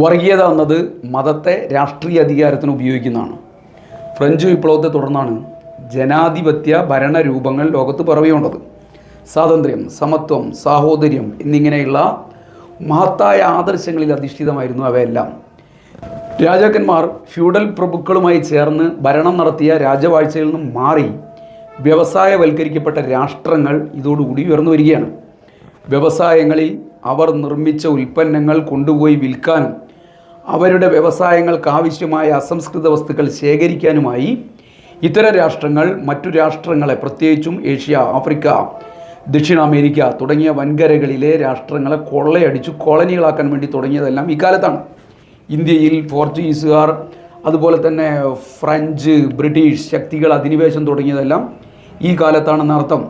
വർഗീയത എന്നത് മതത്തെ രാഷ്ട്രീയ അധികാരത്തിന് ഉപയോഗിക്കുന്നതാണ്. ഫ്രഞ്ച് വിപ്ലവത്തെ തുടർന്നാണ് ജനാധിപത്യ ഭരണരൂപങ്ങൾ ലോകത്ത് പിറവികൊണ്ടത്. സ്വാതന്ത്ര്യം, സമത്വം, സാഹോദര്യം എന്നിങ്ങനെയുള്ള മഹത്തായ ആദർശങ്ങളിൽ അധിഷ്ഠിതമായിരുന്നു അവയെല്ലാം. രാജാക്കന്മാർ ഫ്യൂഡൽ പ്രഭുക്കളുമായി ചേർന്ന് ഭരണം നടത്തിയ രാജവാഴ്ചയിൽ നിന്നും മാറി വ്യവസായവൽക്കരിക്കപ്പെട്ട രാഷ്ട്രങ്ങൾ ഇതോടുകൂടി ഉയർന്നു വരികയാണ്. വ്യവസായങ്ങളിൽ അവർ നിർമ്മിച്ച ഉൽപ്പന്നങ്ങൾ കൊണ്ടുപോയി വിൽക്കാനും അവരുടെ വ്യവസായങ്ങൾക്ക് ആവശ്യമായ അസംസ്കൃത വസ്തുക്കൾ ശേഖരിക്കാനുമായി ഇത്തരം രാഷ്ട്രങ്ങൾ മറ്റു രാഷ്ട്രങ്ങളെ, പ്രത്യേകിച്ചും ഏഷ്യ, ആഫ്രിക്ക, ദക്ഷിണ അമേരിക്ക തുടങ്ങിയ വൻകരകളിലെ രാഷ്ട്രങ്ങളെ കൊള്ളയടിച്ചു കോളനികളാക്കാൻ വേണ്ടി തുടങ്ങിയതെല്ലാം ഇക്കാലത്താണ്. ഇന്ത്യയിൽ പോർച്ചുഗീസുകാർ, അതുപോലെ തന്നെ ഫ്രഞ്ച്, ബ്രിട്ടീഷ് ശക്തികൾ അധിനിവേശം തുടങ്ങിയതെല്ലാം ഈ കാലത്താണെന്നർത്ഥം.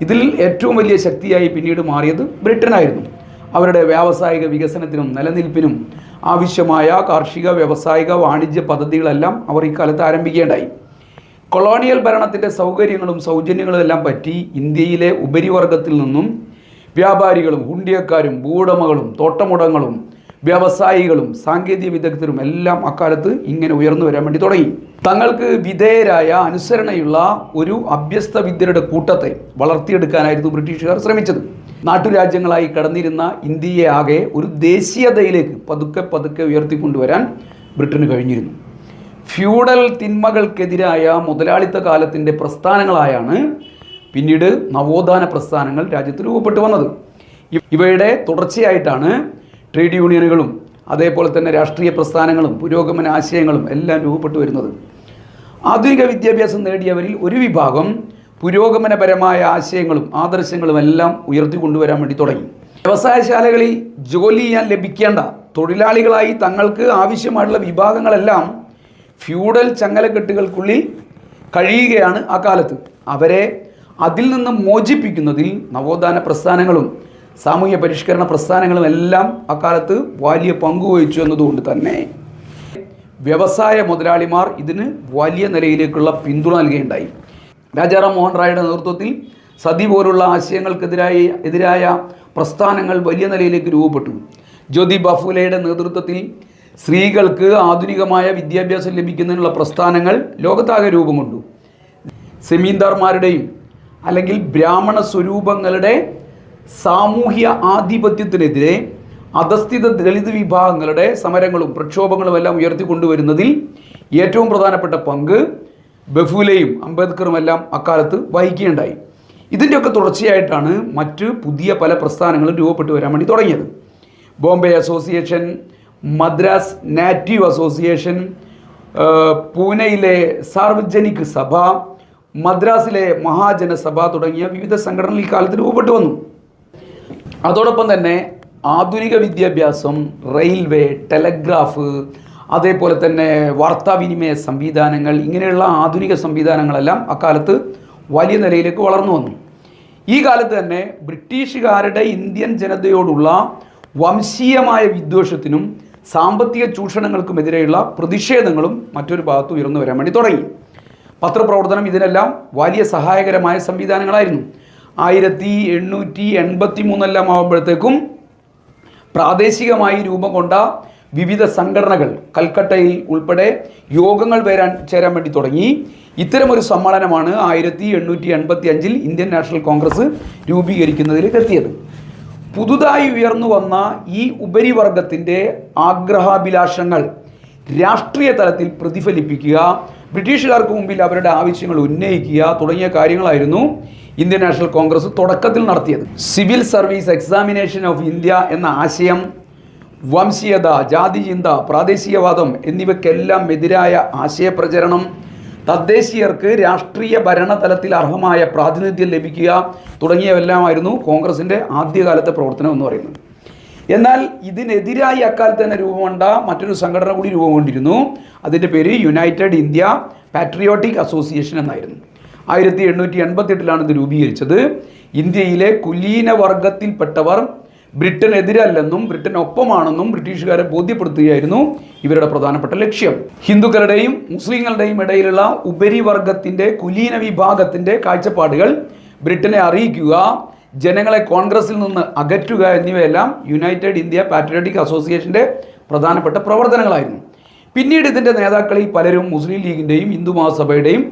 ഇതിൽ ഏറ്റവും വലിയ ശക്തിയായി പിന്നീട് മാറിയത് ബ്രിട്ടനായിരുന്നു. അവരുടെ വ്യാവസായിക വികസനത്തിനും നിലനിൽപ്പിനും ആവശ്യമായ കാർഷിക, വ്യാവസായിക, വാണിജ്യ പദ്ധതികളെല്ലാം അവർ ഇക്കാലത്ത് ആരംഭിക്കേണ്ടായി. കൊളോണിയൽ ഭരണത്തിൻ്റെ സൗകര്യങ്ങളും സൗജന്യങ്ങളും എല്ലാം പറ്റി ഇന്ത്യയിലെ ഉപരിവർഗത്തിൽ നിന്നും വ്യാപാരികളും ഹുണ്ടിയക്കാരും ഭൂവുടമകളും തോട്ടമുടങ്ങളും വ്യവസായികളും സാങ്കേതിക വിദഗ്ധരും എല്ലാം അക്കാലത്ത് ഇങ്ങനെ ഉയർന്നു വരാൻ വേണ്ടി തുടങ്ങി. തങ്ങൾക്ക് വിധേയരായ, അനുസരണയുള്ള ഒരു അഭ്യസ്ത വിദ്യരുടെ കൂട്ടത്തെ വളർത്തിയെടുക്കാനായിരുന്നു ബ്രിട്ടീഷുകാർ ശ്രമിച്ചത്. നാട്ടുരാജ്യങ്ങളായി കടന്നിരുന്ന ഇന്ത്യയെ ആകെ ഒരു ദേശീയതയിലേക്ക് പതുക്കെ പതുക്കെ ഉയർത്തിക്കൊണ്ടുവരാൻ ബ്രിട്ടന് കഴിഞ്ഞിരുന്നു. ഫ്യൂഡൽ തിന്മകൾക്കെതിരായ മുതലാളിത്ത കാലത്തിൻ്റെ പ്രസ്ഥാനങ്ങളായാണ് പിന്നീട് നവോത്ഥാന പ്രസ്ഥാനങ്ങൾ രാജ്യത്ത് രൂപപ്പെട്ടു വന്നത്. ഇവയുടെ തുടർച്ചയായിട്ടാണ് ട്രേഡ് യൂണിയനുകളും അതേപോലെ തന്നെ രാഷ്ട്രീയ പ്രസ്ഥാനങ്ങളും പുരോഗമന ആശയങ്ങളും എല്ലാം രൂപപ്പെട്ടു വരുന്നത്. ആധുനിക വിദ്യാഭ്യാസം നേടിയവരിൽ ഒരു വിഭാഗം പുരോഗമനപരമായ ആശയങ്ങളും ആദർശങ്ങളും എല്ലാം ഉയർത്തിക്കൊണ്ടുവരാൻ വേണ്ടി തുടങ്ങി. വ്യവസായശാലകളിൽ ജോലി ചെയ്യാൻ ലഭിക്കേണ്ട തൊഴിലാളികളായി തങ്ങൾക്ക് ആവശ്യമായിട്ടുള്ള വിഭാഗങ്ങളെല്ലാം ഫ്യൂഡൽ ചങ്ങലക്കെട്ടുകൾക്കുള്ളിൽ കഴിയുകയാണ് ആ കാലത്ത്. അവരെ അതിൽ നിന്ന് മോചിപ്പിക്കുന്നതിൽ നവോത്ഥാന പ്രസ്ഥാനങ്ങളും സാമൂഹ്യ പരിഷ്കരണ പ്രസ്ഥാനങ്ങളും എല്ലാം അക്കാലത്ത് വലിയ പങ്കുവഹിച്ചു എന്നതുകൊണ്ട് തന്നെ വ്യവസായ മുതലാളിമാർ ഇതിന് വലിയ നിലയിലേക്കുള്ള പിന്തുണ നൽകുകയുണ്ടായി. രാജാറാം മോഹൻ റായിയുടെ നേതൃത്വത്തിൽ സതി പോലുള്ള ആശയങ്ങൾക്കെതിരായ പ്രസ്ഥാനങ്ങൾ വലിയ നിലയിലേക്ക് രൂപപ്പെട്ടു. ജ്യോതിബ ഫുലെയുടെ നേതൃത്വത്തിൽ സ്ത്രീകൾക്ക് ആധുനികമായ വിദ്യാഭ്യാസം ലഭിക്കുന്നതിനുള്ള പ്രസ്ഥാനങ്ങൾ ലോകത്താകെ രൂപം കൊണ്ടു. സെമീന്ദാർമാരുടെയും അല്ലെങ്കിൽ ബ്രാഹ്മണ സ്വരൂപങ്ങളുടെ സാമൂഹ്യ ആധിപത്യത്തിനെതിരെ അധസ്ഥിത ദളിത് വിഭാഗങ്ങളുടെ സമരങ്ങളും പ്രക്ഷോഭങ്ങളും എല്ലാം ഉയർത്തിക്കൊണ്ടുവരുന്നതിൽ ഏറ്റവും പ്രധാനപ്പെട്ട പങ്ക് ബഫൂലെയും അംബേദ്കറും എല്ലാം അക്കാലത്ത് വഹിക്കുകയുണ്ടായി. ഇതിൻ്റെയൊക്കെ തുടർച്ചയായിട്ടാണ് മറ്റ് പുതിയ പല പ്രസ്ഥാനങ്ങളും രൂപപ്പെട്ടു വരാൻ വേണ്ടി തുടങ്ങിയത്. Bombay association, Madras native association, പൂനെയിലെ സാർവജനിക് സഭ, മദ്രാസിലെ മഹാജനസഭ തുടങ്ങിയ വിവിധ സംഘടനകൾ ഈ കാലത്ത് രൂപപ്പെട്ടു വന്നു. അതോടൊപ്പം തന്നെ ആധുനിക വിദ്യാഭ്യാസം, റെയിൽവേ, ടെലഗ്രാഫ്, അതേപോലെ തന്നെ വാർത്താവിനിമയ സംവിധാനങ്ങൾ, ഇങ്ങനെയുള്ള ആധുനിക സംവിധാനങ്ങളെല്ലാം അക്കാലത്ത് വലിയ നിലയിലേക്ക് വളർന്നു വന്നു. ഈ കാലത്ത് തന്നെ ബ്രിട്ടീഷുകാരുടെ ഇന്ത്യൻ ജനതയോടുള്ള വംശീയമായ വിദ്വേഷത്തിനും സാമ്പത്തിക ചൂഷണങ്ങൾക്കുമെതിരെയുള്ള പ്രതിഷേധങ്ങളും മറ്റൊരു ഭാഗത്ത് ഉയർന്നു വരാൻ വേണ്ടി തുടങ്ങി. പത്രപ്രവർത്തനം ഇതിനെല്ലാം വലിയ സഹായകരമായ സംവിധാനങ്ങളായിരുന്നു. 1883 ആകുമ്പോഴത്തേക്കും പ്രാദേശികമായി രൂപം കൊണ്ട വിവിധ സംഘടനകൾ കൽക്കട്ടയിൽ ഉൾപ്പെടെ യോഗങ്ങൾ ചേരാൻ വേണ്ടി തുടങ്ങി. ഇത്തരമൊരു സമ്മേളനമാണ് 1885 ഇന്ത്യൻ നാഷണൽ കോൺഗ്രസ് രൂപീകരിക്കുന്നതിലേക്ക് എത്തിയത്. പുതുതായി ഉയർന്നു വന്ന ഈ ഉപരിവർഗത്തിൻ്റെ ആഗ്രഹാഭിലാഷങ്ങൾ രാഷ്ട്രീയ തലത്തിൽ പ്രതിഫലിപ്പിക്കുക, ബ്രിട്ടീഷുകാർക്ക് മുമ്പിൽ അവരുടെ ആവശ്യങ്ങൾ ഉന്നയിക്കുക തുടങ്ങിയ കാര്യങ്ങളായിരുന്നു ഇന്ത്യൻ നാഷണൽ കോൺഗ്രസ് തുടക്കത്തിൽ നടത്തിയത്. Civil service examination of India എന്ന ആശയം വംശീയത, ജാതിചിന്ത, പ്രാദേശികവാദം എന്നിവയ്ക്കെല്ലാം എതിരായ ആശയപ്രചരണം, തദ്ദേശീയർക്ക് രാഷ്ട്രീയ ഭരണതലത്തിൽ അർഹമായ പ്രാതിനിധ്യം ലഭിക്കുക തുടങ്ങിയവെല്ലാമായിരുന്നു കോൺഗ്രസിൻ്റെ ആദ്യകാലത്തെ പ്രവർത്തനം എന്ന് പറയുന്നത്. എന്നാൽ ഇതിനെതിരായി അക്കാലത്ത് തന്നെ രൂപം കൊണ്ട മറ്റൊരു സംഘടന കൂടി രൂപം കൊണ്ടിരുന്നു. അതിൻ്റെ പേര് യുണൈറ്റഡ് ഇന്ത്യ പാട്രിയോട്ടിക് അസോസിയേഷൻ എന്നായിരുന്നു. 1888 ഇത് രൂപീകരിച്ചത്. ഇന്ത്യയിലെ കുലീന വർഗത്തിൽപ്പെട്ടവർ ബ്രിട്ടനെതിരല്ലെന്നും ബ്രിട്ടനൊപ്പമാണെന്നും ബ്രിട്ടീഷുകാരെ ബോധ്യപ്പെടുത്തുകയായിരുന്നു ഇവരുടെ പ്രധാനപ്പെട്ട ലക്ഷ്യം. ഹിന്ദുക്കളുടെയും മുസ്ലിങ്ങളുടെയും ഇടയിലുള്ള ഉപരിവർഗത്തിൻ്റെ കുലീന വിഭാഗത്തിൻ്റെ കാഴ്ചപ്പാടുകൾ ബ്രിട്ടനെ അറിയിക്കുക, ജനങ്ങളെ കോൺഗ്രസിൽ നിന്ന് അകറ്റുക എന്നിവയെല്ലാം യുണൈറ്റഡ് ഇന്ത്യ പാട്രിയോട്ടിക് അസോസിയേഷൻ്റെ പ്രധാനപ്പെട്ട പ്രവർത്തനങ്ങളായിരുന്നു. പിന്നീട് ഇതിൻ്റെ നേതാക്കളിൽ പലരും മുസ്ലിം ലീഗിൻ്റെയും ഹിന്ദു മഹാസഭയുടെയും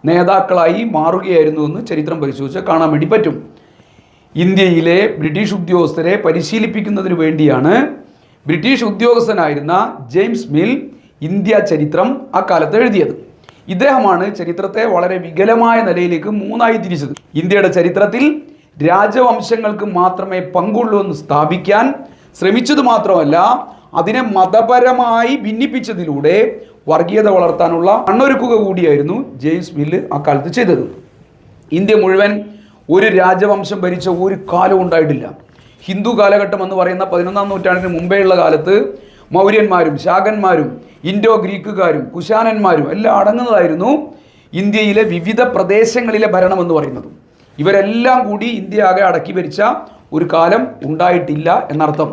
നേതാക്കളായി മാറുകയായിരുന്നു എന്ന് ചരിത്രം പരിശോധിച്ചാൽ കാണാൻ വേണ്ടി പറ്റും. ഇന്ത്യയിലെ ബ്രിട്ടീഷ് ഉദ്യോഗസ്ഥരെ പരിശീലിപ്പിക്കുന്നതിന് വേണ്ടിയാണ് ബ്രിട്ടീഷ് ഉദ്യോഗസ്ഥനായിരുന്ന ജെയിംസ് മിൽ ഇന്ത്യ ചരിത്രം അക്കാലത്ത് എഴുതിയത്. ഇദ്ദേഹമാണ് ചരിത്രത്തെ വളരെ വികലമായ നിലയിലേക്ക് മൂന്നായി തിരിച്ചത്. ഇന്ത്യയുടെ ചരിത്രത്തിൽ രാജവംശങ്ങൾക്ക് മാത്രമേ പങ്കുള്ളൂ എന്ന് സ്ഥാപിക്കാൻ ശ്രമിച്ചത് മാത്രമല്ല, അതിനെ മതപരമായി ഭിന്നിപ്പിച്ചതിലൂടെ വർഗീയത വളർത്താനുള്ള കണ്ണൊരുക്കുക കൂടിയായിരുന്നു ജെയിംസ് മില്ല് അക്കാലത്ത് ചെയ്തത്. ഇന്ത്യ മുഴുവൻ ഒരു രാജവംശം ഭരിച്ച ഒരു കാലം ഉണ്ടായിട്ടില്ല. ഹിന്ദു കാലഘട്ടം എന്ന് പറയുന്ന 11-ാം നൂറ്റാണ്ടിന് മുമ്പേയുള്ള കാലത്ത് മൗര്യന്മാരും ശാകന്മാരും ഇൻഡോ ഗ്രീക്കുകാരും കുശാനന്മാരും എല്ലാം അടങ്ങുന്നതായിരുന്നു ഇന്ത്യയിലെ വിവിധ പ്രദേശങ്ങളിലെ ഭരണം എന്ന് പറയുന്നത്. ഇവരെല്ലാം കൂടി ഇന്ത്യ ആകെ അടക്കി ഭരിച്ച ഒരു കാലം ഉണ്ടായിട്ടില്ല എന്നർത്ഥം.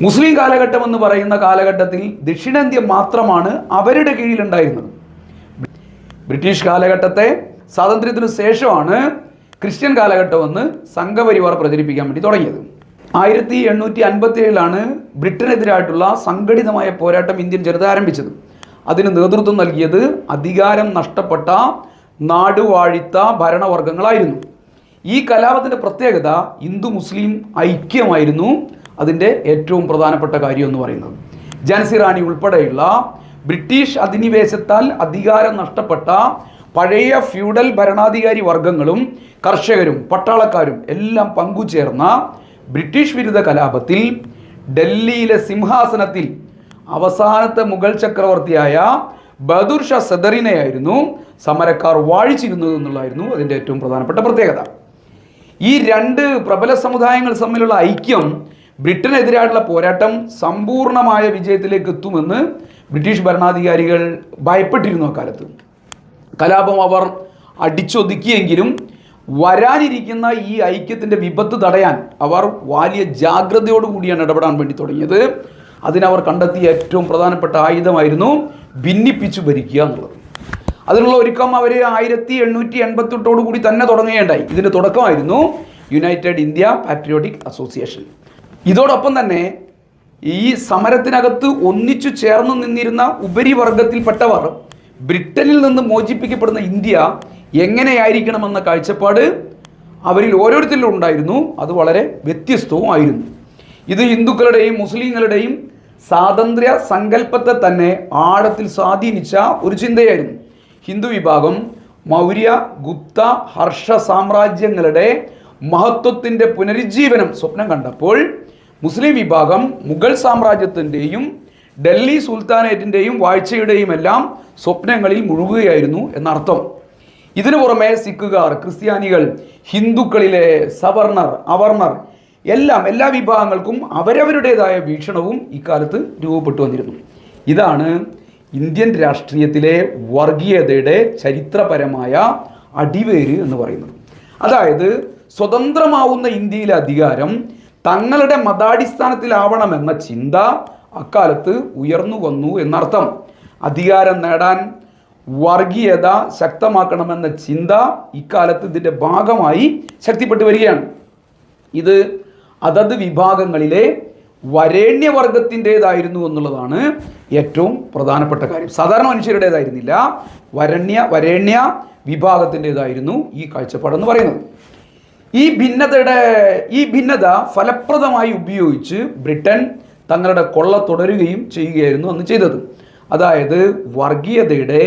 മുസ്ലിം കാലഘട്ടം എന്ന് പറയുന്ന കാലഘട്ടത്തിൽ ദക്ഷിണേന്ത്യ മാത്രമാണ് അവരുടെ കീഴിലുണ്ടായിരുന്നത്. ബ്രിട്ടീഷ് കാലഘട്ടത്തെ സ്വാതന്ത്ര്യത്തിനു ശേഷമാണ് ക്രിസ്ത്യൻ കാലഘട്ടമെന്ന് സംഘപരിവാർ പ്രചരിപ്പിക്കാൻ വേണ്ടി തുടങ്ങിയത്. 1857 ബ്രിട്ടനെതിരായിട്ടുള്ള സംഘടിതമായ പോരാട്ടം ഇന്ത്യൻ ജനത ആരംഭിച്ചത്. അതിന് നേതൃത്വം നൽകിയത് അധികാരം നഷ്ടപ്പെട്ട നാടുവാഴിത്ത ഭരണവർഗങ്ങളായിരുന്നു. ഈ കലാപത്തിൻ്റെ പ്രത്യേകത ഹിന്ദു മുസ്ലിം ഐക്യമായിരുന്നു അതിൻ്റെ ഏറ്റവും പ്രധാനപ്പെട്ട കാര്യം എന്ന് പറയുന്നത്. ഝാൻസി റാണി ഉൾപ്പെടെയുള്ള ബ്രിട്ടീഷ് അധിനിവേശത്താൽ അധികാരം നഷ്ടപ്പെട്ട പഴയ ഫ്യൂഡൽ ഭരണാധികാരി വർഗങ്ങളും കർഷകരും പട്ടാളക്കാരും എല്ലാം പങ്കുചേർന്ന ബ്രിട്ടീഷ് വിരുദ്ധ കലാപത്തിൽ ഡൽഹിയിലെ സിംഹാസനത്തിൽ അവസാനത്തെ മുഗൾ ചക്രവർത്തിയായ ബഹദൂർ ഷാ സദറിനെയായിരുന്നു സമരക്കാർ വാഴിച്ചിരുന്നത് എന്നുള്ളതായിരുന്നു അതിൻ്റെ ഏറ്റവും പ്രധാനപ്പെട്ട പ്രത്യേകത. ഈ രണ്ട് പ്രബല സമുദായങ്ങൾ തമ്മിലുള്ള ഐക്യം ബ്രിട്ടനെതിരായിട്ടുള്ള പോരാട്ടം സമ്പൂർണമായ വിജയത്തിലേക്ക് എത്തുമെന്ന് ബ്രിട്ടീഷ് ഭരണാധികാരികൾ ഭയപ്പെട്ടിരുന്നു. അക്കാലത്ത് കലാപം അവർ അടിച്ചൊതുക്കിയെങ്കിലും വരാനിരിക്കുന്ന ഈ ഐക്യത്തിൻ്റെ വിപത്ത് തടയാൻ അവർ വലിയ ജാഗ്രതയോടുകൂടിയാണ് ഇടപെടാൻ വേണ്ടി തുടങ്ങിയത്. അതിനവർ കണ്ടെത്തിയ ഏറ്റവും പ്രധാനപ്പെട്ട ആയുധമായിരുന്നു ഭിന്നിപ്പിച്ചു ഭരിക്കുക എന്നുള്ളത്. അതിനുള്ള ഒരുക്കം അവർ 1888 കൂടി തന്നെ തുടങ്ങുകയുണ്ടായി. ഇതിൻ്റെ തുടക്കമായിരുന്നു യുണൈറ്റഡ് ഇന്ത്യ പാട്രിയോട്ടിക് അസോസിയേഷൻ. ഇതോടൊപ്പം തന്നെ ഈ സമരത്തിനകത്ത് ഒന്നിച്ചു ചേർന്ന് നിന്നിരുന്ന ഉപരിവർഗത്തിൽപ്പെട്ടവർ ബ്രിട്ടനിൽ നിന്ന് മോചിപ്പിക്കപ്പെടുന്ന ഇന്ത്യ എങ്ങനെയായിരിക്കണമെന്ന കാഴ്ചപ്പാട് അവരിൽ ഓരോരുത്തരിലും ഉണ്ടായിരുന്നു. അത് വളരെ വ്യത്യസ്തവുമായിരുന്നു. ഇത് ഹിന്ദുക്കളുടെയും മുസ്ലിങ്ങളുടെയും സ്വാതന്ത്ര്യ സങ്കല്പത്തെ തന്നെ ആഴത്തിൽ സ്വാധീനിച്ച ഒരു ചിന്തയായിരുന്നു. ഹിന്ദു വിഭാഗം മൗര്യ ഗുപ്ത ഹർഷ സാമ്രാജ്യങ്ങളുടെ മഹത്വത്തിൻ്റെ പുനരുജ്ജീവനം സ്വപ്നം കണ്ടപ്പോൾ മുസ്ലിം വിഭാഗം മുഗൾ സാമ്രാജ്യത്തിൻ്റെയും ഡൽഹി സുൽത്താനേറ്റിൻ്റെയും വാഴ്ചയുടെയും എല്ലാം സ്വപ്നങ്ങളിൽ മുഴുകുകയായിരുന്നു എന്നർത്ഥം. ഇതിനു പുറമെ സിഖുകാർ, ക്രിസ്ത്യാനികൾ, ഹിന്ദുക്കളിലെ സവർണർ, അവർണർ എല്ലാ വിഭാഗങ്ങൾക്കും അവരവരുടേതായ വീക്ഷണവും ഇക്കാലത്ത് രൂപപ്പെട്ടു വന്നിരുന്നു. ഇതാണ് ഇന്ത്യൻ രാഷ്ട്രീയത്തിലെ വർഗീയതയുടെ ചരിത്രപരമായ അടിവേര് എന്ന് പറയുന്നത്. അതായത് സ്വതന്ത്രമാവുന്ന ഇന്ത്യയിലെ അധികാരം തങ്ങളുടെ മതാടിസ്ഥാനത്തിലാവണമെന്ന ചിന്ത അക്കാലത്ത് ഉയർന്നു വന്നു എന്നർത്ഥം. അധികാരം നേടാൻ വർഗീയത ശക്തമാക്കണമെന്ന ചിന്ത ഇക്കാലത്ത് ഇതിൻ്റെ ഭാഗമായി ശക്തിപ്പെട്ടു വരികയാണ്. ഇത് അതത് വിഭാഗങ്ങളിലെ വരേണ്യവർഗത്തിൻ്റെതായിരുന്നു എന്നുള്ളതാണ് ഏറ്റവും പ്രധാനപ്പെട്ട കാര്യം. സാധാരണ മനുഷ്യരുടേതായിരുന്നില്ല, വരേണ്യ വിഭാഗത്തിൻ്റെതായിരുന്നു ഈ കാഴ്ചപ്പാടെന്ന് പറയുന്നത്. ഈ ഭിന്നത ഫലപ്രദമായി ഉപയോഗിച്ച് ബ്രിട്ടൻ തങ്ങളുടെ കൊള്ള തുടരുകയും ചെയ്യുകയായിരുന്നു അന്ന് ചെയ്തത്. അതായത് വർഗീയതയുടെ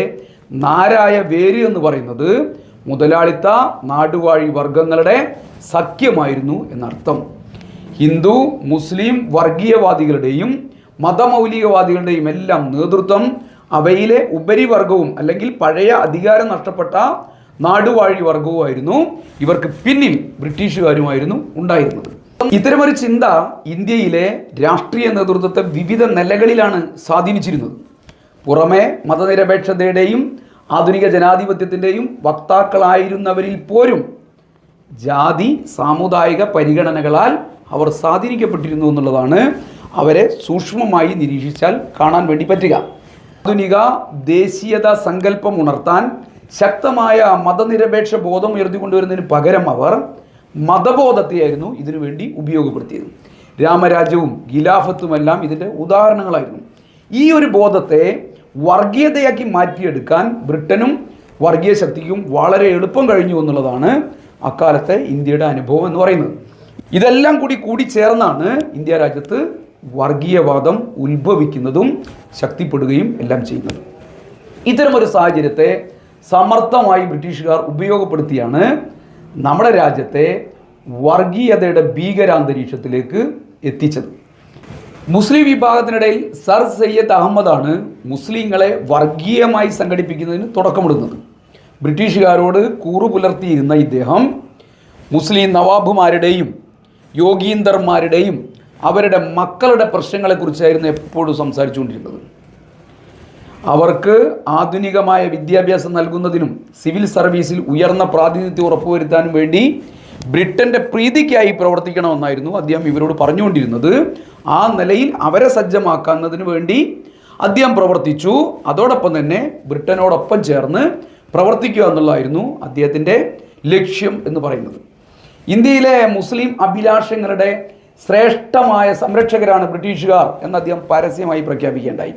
നാരായ വേര് എന്ന് പറയുന്നത് മുതലാളിത്ത നാടുവാഴി വർഗങ്ങളുടെ സഖ്യമായിരുന്നു എന്നർത്ഥം. ഹിന്ദു മുസ്ലിം വർഗീയവാദികളുടെയും മതമൗലികവാദികളുടെയും എല്ലാം നേതൃത്വം അവയിലെ ഉപരിവർഗവും അല്ലെങ്കിൽ പഴയ അധികാരം നഷ്ടപ്പെട്ട നാടുവാഴി വർഗവുമായിരുന്നു. ഇവർക്ക് പിന്നിൽ ബ്രിട്ടീഷുകാരുമായിരുന്നു ഉണ്ടായിരുന്നത്. ഇത്തരമൊരു ചിന്ത ഇന്ത്യയിലെ രാഷ്ട്രീയ നേതൃത്വത്തെ വിവിധ നിലകളിലാണ് സ്വാധീനിച്ചിരുന്നത്. പുറമെ മതനിരപേക്ഷതയുടെയും ആധുനിക ജനാധിപത്യത്തിൻ്റെയും വക്താക്കളായിരുന്നവരിൽ പോലും ജാതി സാമുദായിക പരിഗണനകളാൽ അവർ സ്വാധീനിക്കപ്പെട്ടിരുന്നു എന്നുള്ളതാണ് അവരെ സൂക്ഷ്മമായി നിരീക്ഷിച്ചാൽ കാണാൻ വേണ്ടി പറ്റുക. ആധുനിക ദേശീയത സങ്കല്പം ഉണർത്താൻ ശക്തമായ മതനിരപേക്ഷ ബോധം ഉയർത്തിക്കൊണ്ടുവരുന്നതിന് പകരം അവർ മതബോധത്തെയായിരുന്നു ഇതിനു വേണ്ടി ഉപയോഗപ്പെടുത്തിയത്. രാമരാജ്യവും ഖിലാഫത്തുമെല്ലാം ഇതിൻ്റെ ഉദാഹരണങ്ങളായിരുന്നു. ഈ ഒരു ബോധത്തെ വർഗീയതയാക്കി മാറ്റിയെടുക്കാൻ ബ്രിട്ടനും വർഗീയ ശക്തിക്കും വളരെ എളുപ്പം കഴിഞ്ഞു എന്നുള്ളതാണ് അക്കാലത്തെ ഇന്ത്യയുടെ അനുഭവം എന്ന് പറയുന്നത്. ഇതെല്ലാം കൂടി ചേർന്നാണ് ഇന്ത്യ രാജ്യത്ത് വർഗീയവാദം ഉത്ഭവിക്കുന്നതും ശക്തിപ്പെടുകയും എല്ലാം ചെയ്യുന്നത്. ഇത്തരമൊരു സാഹചര്യത്തെ സമർത്ഥമായി ബ്രിട്ടീഷുകാർ ഉപയോഗപ്പെടുത്തിയാണ് നമ്മുടെ രാജ്യത്തെ വർഗീയതയുടെ ഭീകരാന്തരീക്ഷത്തിലേക്ക് എത്തിച്ചത്. മുസ്ലിം വിഭാഗത്തിനിടയിൽ സർ സയ്യദ് അഹമ്മദാണ് മുസ്ലിങ്ങളെ വർഗീയമായി സംഘടിപ്പിക്കുന്നതിന് തുടക്കമിടുന്നത്. ബ്രിട്ടീഷുകാരോട് കൂറു പുലർത്തിയിരുന്ന ഇദ്ദേഹം മുസ്ലിം നവാബുമാരുടെയും യോഗീന്ദർമാരുടെയും അവരുടെ മക്കളുടെ പ്രശ്നങ്ങളെക്കുറിച്ചായിരുന്നു എപ്പോഴും സംസാരിച്ചുകൊണ്ടിരുന്നത്. അവർക്ക് ആധുനികമായ വിദ്യാഭ്യാസം നൽകുന്നതിനും സിവിൽ സർവീസിൽ ഉയർന്ന പ്രാതിനിധ്യം ഉറപ്പുവരുത്താനും വേണ്ടി ബ്രിട്ടൻ്റെ പ്രീതിക്കായി പ്രവർത്തിക്കണമെന്നായിരുന്നു അദ്ദേഹം ഇവരോട് പറഞ്ഞുകൊണ്ടിരുന്നത്. ആ നിലയിൽ അവരെ സജ്ജമാക്കുന്നതിന് വേണ്ടി അദ്ദേഹം പ്രവർത്തിച്ചു. അതോടൊപ്പം തന്നെ ബ്രിട്ടനോടൊപ്പം ചേർന്ന് പ്രവർത്തിക്കുക എന്നുള്ളതായിരുന്നു അദ്ദേഹത്തിൻ്റെ ലക്ഷ്യം എന്ന് പറയുന്നത്. ഇന്ത്യയിലെ മുസ്ലിം അഭിലാഷങ്ങളുടെ ശ്രേഷ്ഠമായ സംരക്ഷകരാണ് ബ്രിട്ടീഷുകാർ എന്ന് അദ്ദേഹം പരസ്യമായി പ്രഖ്യാപിക്കേണ്ടായി.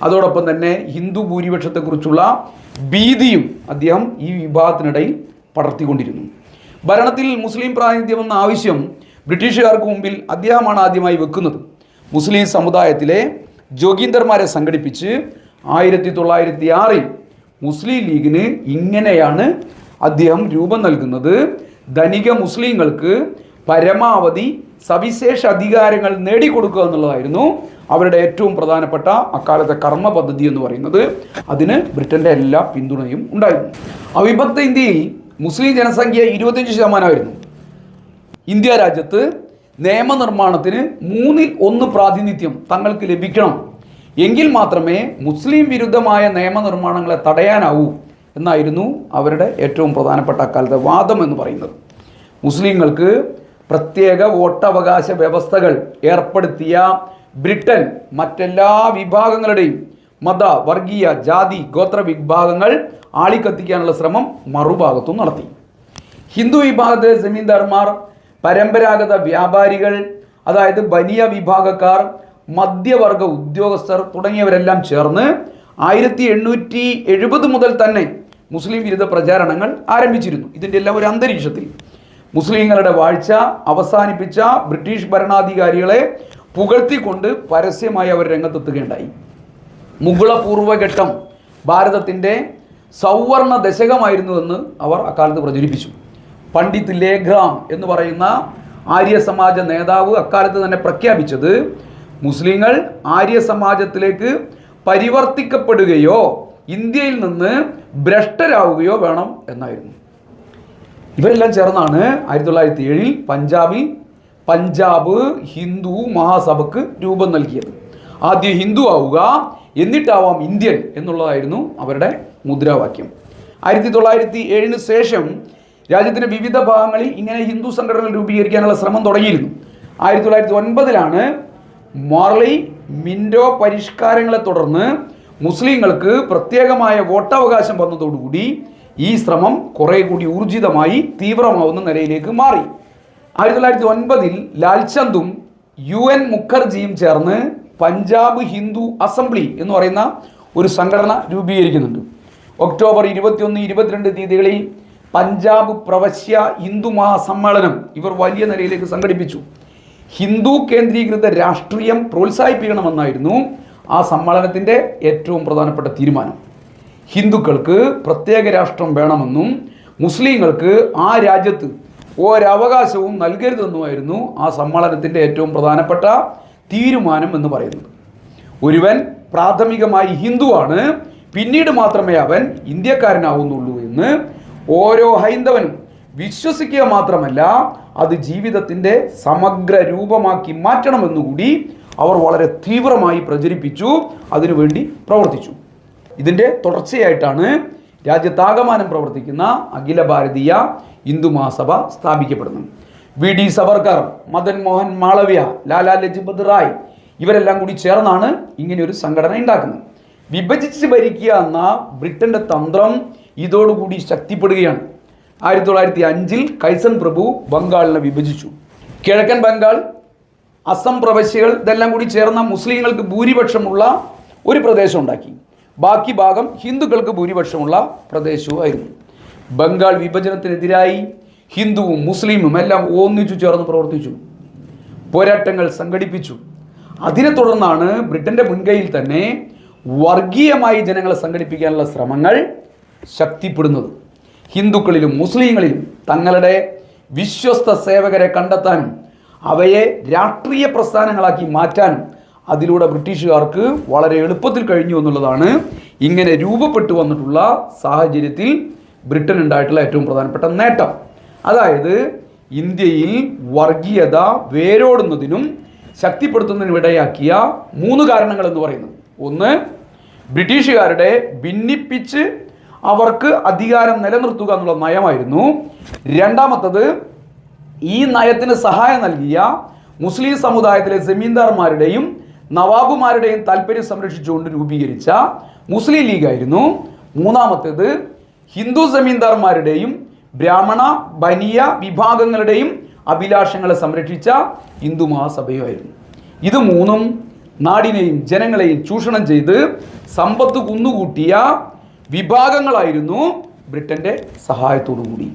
അതോടൊപ്പം തന്നെ ഹിന്ദു ഭൂരിപക്ഷത്തെക്കുറിച്ചുള്ള ഭീതിയും അദ്ദേഹം ഈ വിഭാഗത്തിനിടയിൽ പടർത്തിക്കൊണ്ടിരുന്നു. ഭരണത്തിൽ മുസ്ലിം പ്രാതിനിധ്യം എന്ന ആവശ്യം ബ്രിട്ടീഷുകാർക്ക് മുമ്പിൽ അദ്ദേഹമാണ് ആദ്യമായി വെക്കുന്നത്. മുസ്ലിം സമുദായത്തിലെ ജോഗീന്ദർമാരെ സംഘടിപ്പിച്ച് 1906 മുസ്ലിം ലീഗിന് ഇങ്ങനെയാണ് അദ്ദേഹം രൂപം നൽകുന്നത്: ധനിക മുസ്ലിങ്ങൾക്ക് പരമാവധി സവിശേഷ അധികാരങ്ങൾ നേടിക്കൊടുക്കുക എന്നുള്ളതായിരുന്നു അവരുടെ ഏറ്റവും പ്രധാനപ്പെട്ട അക്കാലത്തെ കർമ്മ പദ്ധതി എന്ന് പറയുന്നത്. അതിന് ബ്രിട്ടൻ്റെ എല്ലാ പിന്തുണയും ഉണ്ടായിരുന്നു. അവിഭക്ത ഇന്ത്യയിൽ മുസ്ലിം ജനസംഖ്യ 25% ഇന്ത്യ രാജ്യത്ത് നിയമനിർമ്മാണത്തിന് 1/3 പ്രാതിനിധ്യം തങ്ങൾക്ക് ലഭിക്കണം, എങ്കിൽ മാത്രമേ മുസ്ലിം വിരുദ്ധമായ നിയമനിർമ്മാണങ്ങളെ തടയാനാവൂ എന്നായിരുന്നു അവരുടെ ഏറ്റവും പ്രധാനപ്പെട്ട അക്കാലത്തെ വാദം എന്ന് പറയുന്നത്. മുസ്ലിങ്ങൾക്ക് പ്രത്യേക വോട്ടവകാശ വ്യവസ്ഥകൾ ഏർപ്പെടുത്തിയ ബ്രിട്ടൻ മറ്റെല്ലാ വിഭാഗങ്ങളുടെയും മത, വർഗീയ, ജാതി, ഗോത്ര വിഭാഗങ്ങൾ ആളിക്കത്തിക്കാനുള്ള ശ്രമം മറുഭാഗത്തും നടത്തി. ഹിന്ദു വിഭാഗത്തിലെ ജമീന്ദാർമാർ, പരമ്പരാഗത വ്യാപാരികൾ, അതായത് ബനിയ വിഭാഗക്കാർ, മധ്യവർഗ ഉദ്യോഗസ്ഥർ തുടങ്ങിയവരെല്ലാം ചേർന്ന് 1870 മുതൽ തന്നെ മുസ്ലിം വിരുദ്ധ പ്രചാരണങ്ങൾ ആരംഭിച്ചിരുന്നു. ഇതിൻ്റെ എല്ലാം ഒരു അന്തരീക്ഷത്തിൽ മുസ്ലിങ്ങളുടെ വാഴ്ച അവസാനിപ്പിച്ച ബ്രിട്ടീഷ് ഭരണാധികാരികളെ പുകഴ്ത്തിക്കൊണ്ട് പരസ്യമായി അവർ രംഗത്തെത്തുകയുണ്ടായി. മുഗള പൂർവ്വഘട്ടം ഭാരതത്തിൻ്റെ സൗവർണ ദശകമായിരുന്നുവെന്ന് അവർ അക്കാലത്ത് പ്രചരിപ്പിച്ചു. പണ്ഡിറ്റ് ലേഖ്റാം എന്ന് പറയുന്ന ആര്യ സമാജ നേതാവ് അക്കാലത്ത് തന്നെ പ്രഖ്യാപിച്ചത് മുസ്ലിങ്ങൾ ആര്യ സമാജത്തിലേക്ക് പരിവർത്തിക്കപ്പെടുകയോ ഇന്ത്യയിൽ നിന്ന് ഭ്രഷ്ടരാവുകയോ വേണം എന്നായിരുന്നു. ഇവരെല്ലാം ചേർന്നാണ് 1907 പഞ്ചാബ് ഹിന്ദു മഹാസഭയ്ക്ക് രൂപം നൽകിയത്. ആദ്യം ഹിന്ദു ആവുക, എന്നിട്ടാവാം ഇന്ത്യൻ എന്നുള്ളതായിരുന്നു അവരുടെ മുദ്രാവാക്യം. 1907 ശേഷം രാജ്യത്തിൻ്റെ വിവിധ ഭാഗങ്ങളിൽ ഇങ്ങനെ ഹിന്ദു സംഘടനകൾ രൂപീകരിക്കാനുള്ള ശ്രമം തുടങ്ങിയിരുന്നു. 1909 മോർലി മിൻറ്റോ പരിഷ്കാരങ്ങളെ തുടർന്ന് മുസ്ലിങ്ങൾക്ക് പ്രത്യേകമായ വോട്ടവകാശം വന്നതോടുകൂടി ഈ ശ്രമം കുറേ കൂടി ഊർജിതമായി തീവ്രമാവുന്ന നിലയിലേക്ക് മാറി. 1909 ലാൽചന്ദും UN മുഖർജിയും ചേർന്ന് പഞ്ചാബ് ഹിന്ദു അസംബ്ലി എന്ന് പറയുന്ന ഒരു സംഘടന രൂപീകരിക്കുന്നുണ്ട്. ഒക്ടോബർ 21, 22 തീയതികളിൽ പഞ്ചാബ് പ്രവശ്യ ഹിന്ദു മഹാസമ്മേളനം ഇവർ വലിയ നിലയിലേക്ക് സംഘടിപ്പിച്ചു. ഹിന്ദു കേന്ദ്രീകൃത രാഷ്ട്രീയം പ്രോത്സാഹിപ്പിക്കണമെന്നായിരുന്നു ആ സമ്മേളനത്തിൻ്റെ ഏറ്റവും പ്രധാനപ്പെട്ട തീരുമാനം. ഹിന്ദുക്കൾക്ക് പ്രത്യേക രാഷ്ട്രം വേണമെന്നും മുസ്ലിങ്ങൾക്ക് ആ രാജ്യത്ത് ഒരവകാശവും നൽകരുതെന്നുമായിരുന്നു ആ സമ്മേളനത്തിൻ്റെ ഏറ്റവും പ്രധാനപ്പെട്ട തീരുമാനം എന്ന് പറയുന്നത്. ഒരുവൻ പ്രാഥമികമായി ഹിന്ദുവാണ്, പിന്നീട് മാത്രമേ അവൻ ഇന്ത്യക്കാരനാവുന്നുള്ളൂ എന്ന് ഓരോ ഹൈന്ദവനും വിശ്വസിക്കുക മാത്രമല്ല അത് ജീവിതത്തിൻ്റെ സമഗ്ര രൂപമാക്കി മാറ്റണമെന്നുകൂടി അവർ വളരെ തീവ്രമായി പ്രചരിപ്പിച്ചു, അതിനുവേണ്ടി പ്രവർത്തിച്ചു. ഇതിൻ്റെ തുടർച്ചയായിട്ടാണ് രാജ്യത്താകമാനം പ്രവർത്തിക്കുന്ന അഖില ഭാരതീയ ഹിന്ദു മഹാസഭ സ്ഥാപിക്കപ്പെടുന്നത്. VD സവർക്കർ, മദൻ മോഹൻ മാളവ്യ, ലാലാ ലജ്പത് റായ് ഇവരെല്ലാം കൂടി ചേർന്നാണ് ഇങ്ങനെയൊരു സംഘടന ഉണ്ടാക്കുന്നത്. വിഭജിച്ച് ഭരിക്കുക എന്ന ബ്രിട്ടൻ്റെ തന്ത്രം ഇതോടുകൂടി ശക്തിപ്പെടുകയാണ്. 1905 കൈസൺ പ്രഭു ബംഗാളിനെ വിഭജിച്ചു. കിഴക്കൻ ബംഗാൾ, അസം പ്രവശ്യകൾ ഇതെല്ലാം കൂടി ചേർന്ന മുസ്ലിങ്ങൾക്ക് ഭൂരിപക്ഷമുള്ള ഒരു പ്രദേശം ഉണ്ടാക്കി. ബാക്കി ഭാഗം ഹിന്ദുക്കൾക്ക് ഭൂരിപക്ഷമുള്ള പ്രദേശവുമായിരുന്നു. ബംഗാൾ വിഭജനത്തിനെതിരായി ഹിന്ദുവും മുസ്ലിമും എല്ലാം ഒന്നിച്ചു ചേർന്ന് പ്രവർത്തിച്ചു, പോരാട്ടങ്ങൾ സംഘടിപ്പിച്ചു. അതിനെ തുടർന്നാണ് ബ്രിട്ടന്റെ മുൻകൈയിൽ തന്നെ വർഗീയമായി ജനങ്ങളെ സംഘടിപ്പിക്കാനുള്ള ശ്രമങ്ങൾ ശക്തിപ്പെടുന്നത്. ഹിന്ദുക്കളിലും മുസ്ലിങ്ങളിലും തങ്ങളുടെ വിശ്വസ്ത സേവകരെ കണ്ടെത്താനും അവയെ രാഷ്ട്രീയ പ്രസ്ഥാനങ്ങളാക്കി മാറ്റാനും അതിലൂടെ ബ്രിട്ടീഷുകാർക്ക് വളരെ എളുപ്പത്തിൽ കഴിഞ്ഞു എന്നുള്ളതാണ് ഇങ്ങനെ രൂപപ്പെട്ടു വന്നിട്ടുള്ള സാഹചര്യത്തിൽ ബ്രിട്ടൻ ഉണ്ടായിട്ടുള്ള ഏറ്റവും പ്രധാനപ്പെട്ട നേട്ടം. അതായത് ഇന്ത്യയിൽ വർഗീയത വേരോടുന്നതിനും ശക്തിപ്പെടുത്തുന്നതിനും ഇടയാക്കിയ 3 കാരണങ്ങൾ എന്ന് പറയുന്നത്: ഒന്ന്, ബ്രിട്ടീഷുകാരുടെ ഭിന്നിപ്പിച്ച് അവർക്ക് അധികാരം നിലനിർത്തുക എന്നുള്ള നയമായിരുന്നു. രണ്ടാമത്തത്, ഈ നയത്തിന് സഹായം നൽകിയ മുസ്ലിം സമുദായത്തിലെ ജമീന്ദാർമാരുടെയും നവാബുമാരുടെയും താല്പര്യം സംരക്ഷിച്ചുകൊണ്ട് രൂപീകരിച്ച മുസ്ലിം ലീഗായിരുന്നു. മൂന്നാമത്തേത്, ഹിന്ദു ജമീന്ദാർമാരുടെയും ബ്രാഹ്മണ ബനിയ വിഭാഗങ്ങളുടെയും അഭിലാഷങ്ങളെ സംരക്ഷിച്ച ഹിന്ദു മഹാസഭയുമായിരുന്നു. ഇത് മൂന്നും നാടിനെയും ജനങ്ങളെയും ചൂഷണം ചെയ്ത് സമ്പത്ത് കുന്നുകൂട്ടിയ വിഭാഗങ്ങളായിരുന്നു ബ്രിട്ടന്റെ സഹായത്തോടുകൂടി.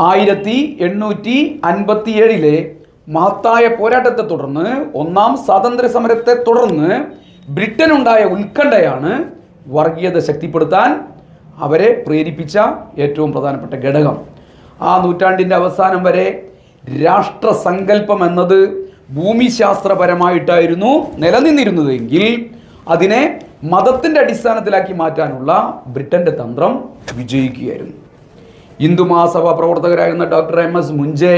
1857 മഹത്തായ പോരാട്ടത്തെ തുടർന്ന്, ഒന്നാം സ്വാതന്ത്ര്യ സമരത്തെ തുടർന്ന് ബ്രിട്ടനുണ്ടായ ഉത്കണ്ഠയാണ് വർഗീയത ശക്തിപ്പെടുത്താൻ അവരെ പ്രേരിപ്പിച്ച ഏറ്റവും പ്രധാനപ്പെട്ട ഘടകം. ആ നൂറ്റാണ്ടിൻ്റെ അവസാനം വരെ രാഷ്ട്രസങ്കല്പം എന്നത് ഭൂമിശാസ്ത്രപരമായിട്ടായിരുന്നു നിലനിന്നിരുന്നതെങ്കിൽ അതിനെ മതത്തിൻ്റെ അടിസ്ഥാനത്തിലാക്കി മാറ്റാനുള്ള ബ്രിട്ടന്റെ തന്ത്രം വിജയിക്കുകയായിരുന്നു. ഹിന്ദു മഹാസഭ പ്രവർത്തകരായിരുന്ന doctor MS Moonje,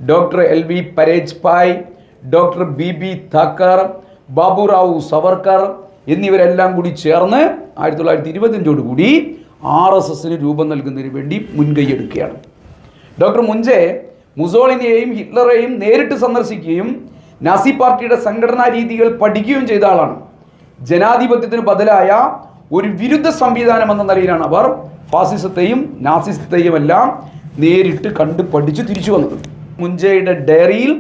doctor LV Parejbhai, doctor BB Thakar, Baburao Savarkar എന്നിവരെല്ലാം കൂടി ചേർന്ന് 1925 കൂടി RSSന് രൂപം നൽകുന്നതിന് വേണ്ടി മുൻകൈയെടുക്കുകയാണ്. ഡോക്ടർ മുഞ്ചെ മുസോളിനിയെയും ഹിറ്റ്ലറെയും നേരിട്ട് സന്ദർശിക്കുകയും നാസി പാർട്ടിയുടെ സംഘടനാ രീതികൾ പഠിക്കുകയും ചെയ്ത ആളാണ്. ജനാധിപത്യത്തിന് ബദലായ ഒരു വിരുദ്ധ സംവിധാനം എന്ന നിലയിലാണ് അവർ ഫാസിസത്തെയും നാസിസത്തെയും എല്ലാം നേരിട്ട് കണ്ട് പഠിച്ച് തിരിച്ചു വന്നത്. മുഞ്ചയുടെ ഡയറിയിൽ